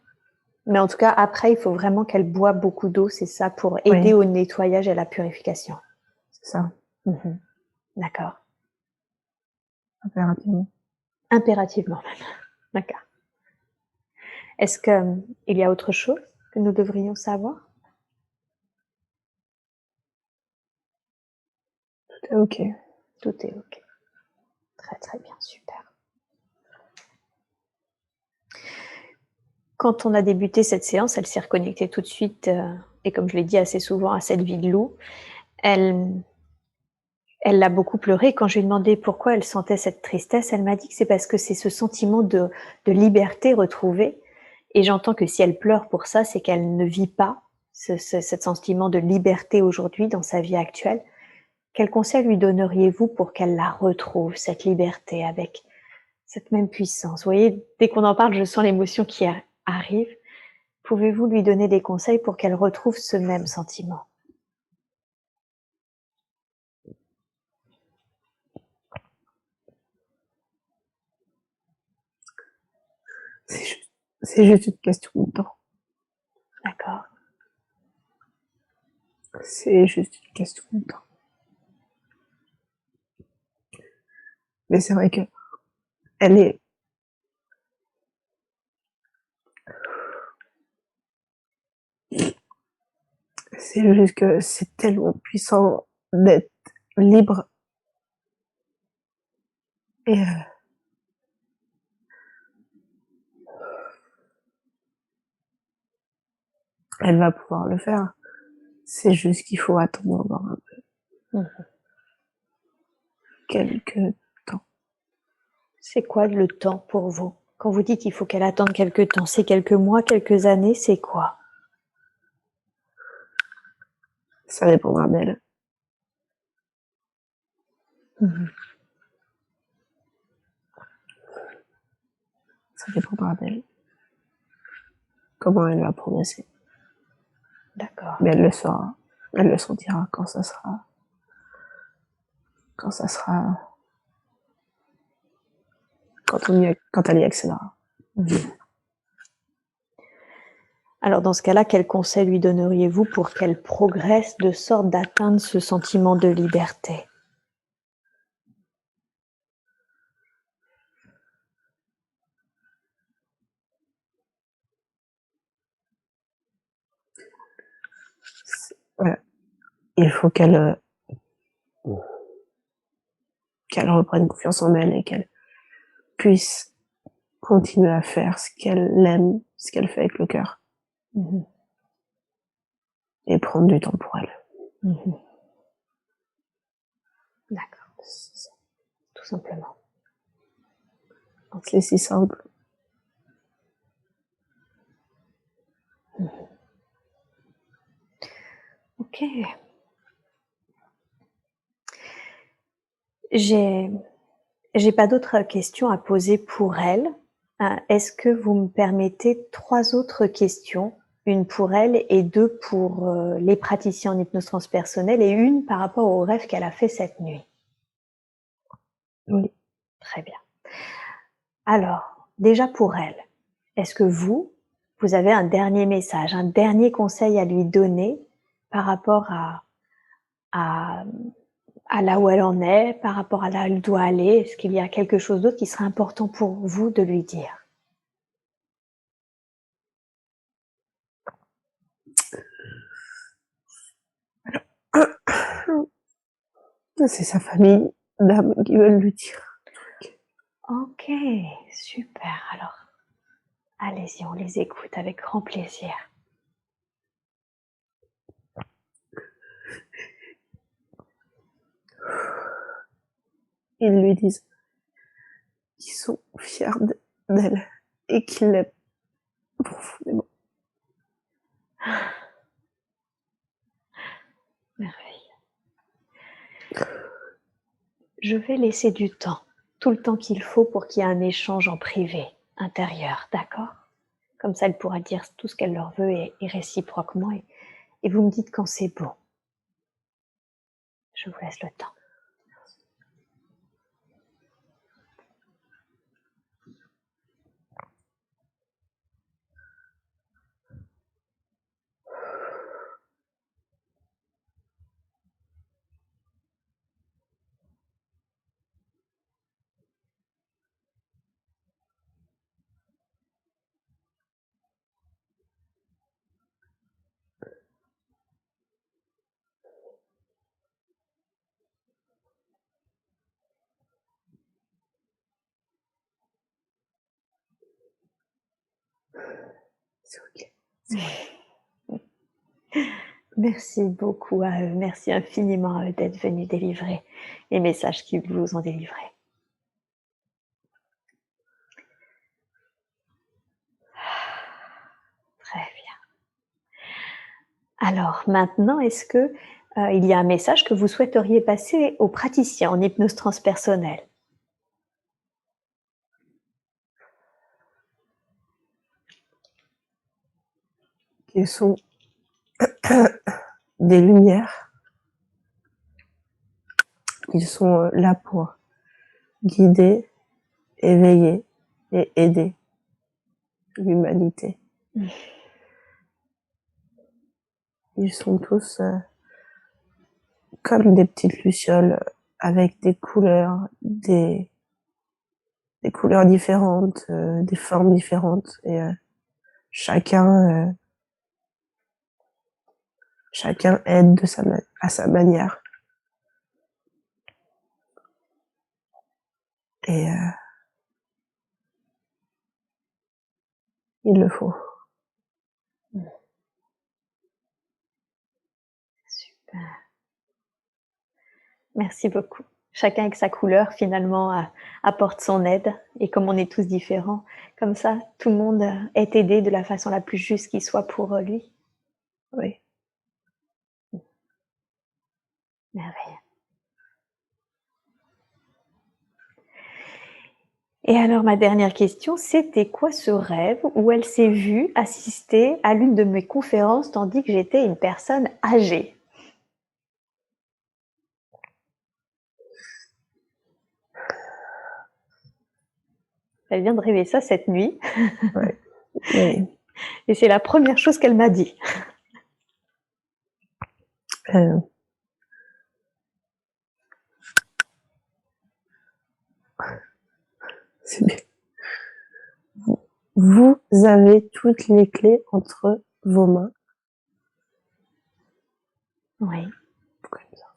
Mais en tout cas, après, il faut vraiment qu'elle boive beaucoup d'eau, c'est ça, pour aider au nettoyage et à la purification. C'est ça. D'accord. Impérativement. Impérativement même. D'accord. Est-ce qu'il y a autre chose que nous devrions savoir? Tout est OK. Tout est OK. Très très bien, super. Quand on a débuté cette séance, elle s'est reconnectée tout de suite, et comme je l'ai dit assez souvent, à cette vie de loup. Elle l'a beaucoup pleuré. Quand je lui ai demandé pourquoi elle sentait cette tristesse, elle m'a dit que c'est parce que c'est ce sentiment de liberté retrouvée. Et j'entends que si elle pleure pour ça, c'est qu'elle ne vit pas ce sentiment de liberté aujourd'hui dans sa vie actuelle. Quel conseil lui donneriez-vous pour qu'elle la retrouve, cette liberté, avec cette même puissance? Vous voyez, dès qu'on en parle, je sens l'émotion qui arrive. Pouvez-vous lui donner des conseils pour qu'elle retrouve ce même sentiment? C'est juste une question de temps. D'accord. C'est juste une question de temps. Mais c'est vrai que elle est... C'est juste que c'est tellement puissant d'être libre. Et elle va pouvoir le faire. C'est juste qu'il faut attendre encore un peu. Quelques temps. C'est quoi le temps pour vous? Quand vous dites qu'il faut qu'elle attende quelques temps, c'est quelques mois, quelques années, c'est quoi? Ça dépendra d'elle. Ça dépendra d'elle. Comment elle va progresser. D'accord. Mais elle le saura. Elle le sentira quand ça sera... Quand elle y accédera. Alors dans ce cas-là, quel conseil lui donneriez-vous pour qu'elle progresse de sorte d'atteindre ce sentiment de liberté? Voilà. Il faut qu'elle reprenne confiance en elle et qu'elle puisse continuer à faire ce qu'elle aime, ce qu'elle fait avec le cœur. Et prendre du temps pour elle. D'accord. Tout simplement. C'est si simple. Ok. J'ai pas d'autres questions à poser pour elle. Est-ce que vous me permettez 3 autres questions? Une pour elle et 2 pour les praticiens en hypnose transpersonnelle et une par rapport au rêve qu'elle a fait cette nuit. Oui. Très bien. Alors, déjà pour elle, est-ce que vous avez un dernier message, un dernier conseil à lui donner par rapport à là où elle en est, par rapport à là où elle doit aller? Est-ce qu'il y a quelque chose d'autre qui serait important pour vous de lui dire? C'est sa famille d'âmes qui veulent lui dire. Ok, super. Alors, allez-y, on les écoute avec grand plaisir. Ils lui disent qu'ils sont fiers d'elle et qu'ils l'aiment profondément. Merveille. Je vais laisser du temps, tout le temps qu'il faut pour qu'il y ait un échange en privé, intérieur, d'accord? Comme ça, elle pourra dire tout ce qu'elle leur veut et réciproquement. Et vous me dites quand c'est bon. Je vous laisse le temps. C'est ok. Merci beaucoup à eux. Merci infiniment à eux d'être venus délivrer les messages qu'ils vous ont délivrés. Très bien. Alors maintenant, est-ce que il y a un message que vous souhaiteriez passer aux praticiens en hypnose transpersonnelle? Qui sont des lumières. Ils sont là pour guider, éveiller et aider l'humanité. Ils sont tous comme des petites lucioles avec des couleurs différentes, des formes différentes et chacun aide à sa manière. Et il le faut. Super. Merci beaucoup. Chacun avec sa couleur, finalement, apporte son aide. Et comme on est tous différents, comme ça, tout le monde est aidé de la façon la plus juste qui soit pour lui. Oui. Merveille. Et alors, ma dernière question, c'était quoi ce rêve où elle s'est vue assister à l'une de mes conférences tandis que j'étais une personne âgée? Elle vient de rêver ça cette nuit. Ouais. Oui. Et c'est la première chose qu'elle m'a dit. C'est bien. Vous avez toutes les clés entre vos mains. Oui. Pourquoi il me sort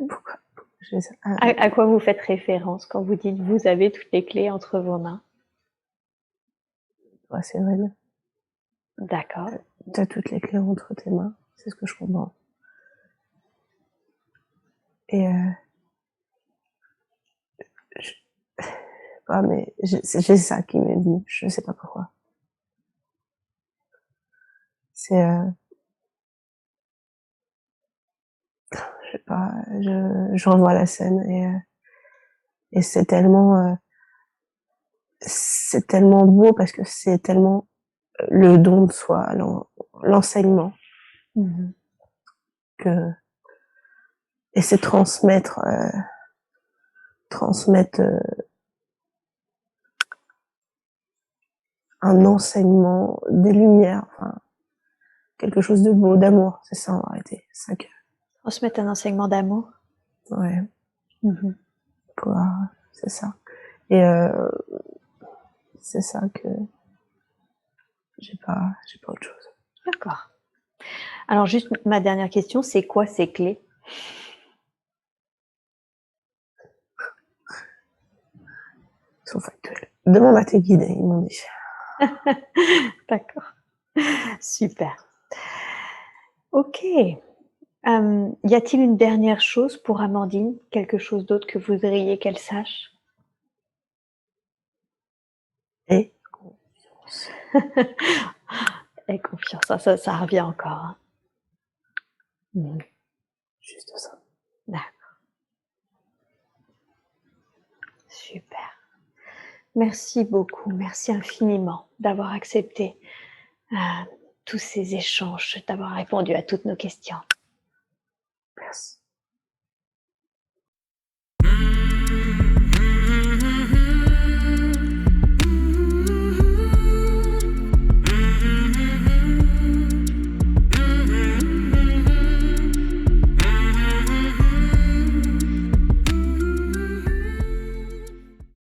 Pourquoi À quoi vous faites référence quand vous dites vous avez toutes les clés entre vos mains? Ouais, c'est vrai. D'accord. T'as toutes les clés entre tes mains. C'est ce que je comprends. Et mais j'ai ça qui m'est venu. Je sais pas pourquoi. C'est je sais pas. Je revois la scène et c'est tellement beau parce que c'est tellement le don de soi, l'enseignement que et c'est transmettre un enseignement, des lumières, enfin quelque chose de beau, d'amour, c'est ça en réalité. C'est ça que Transmettre un enseignement d'amour. ouais. Quoi, c'est ça. Et c'est ça que j'ai pas autre chose. D'accord. Alors juste ma dernière question, c'est quoi ces clés? Ils sont factuels. Demande à tes guides, ils m'ont dit. D'accord. Super. Ok. Y a-t-il une dernière chose pour Amandine? Quelque chose d'autre que vous voudriez qu'elle sache? Et Et confiance, ça revient encore. Hein. juste ça. D'accord. Super. Merci beaucoup, merci infiniment d'avoir accepté tous ces échanges, d'avoir répondu à toutes nos questions.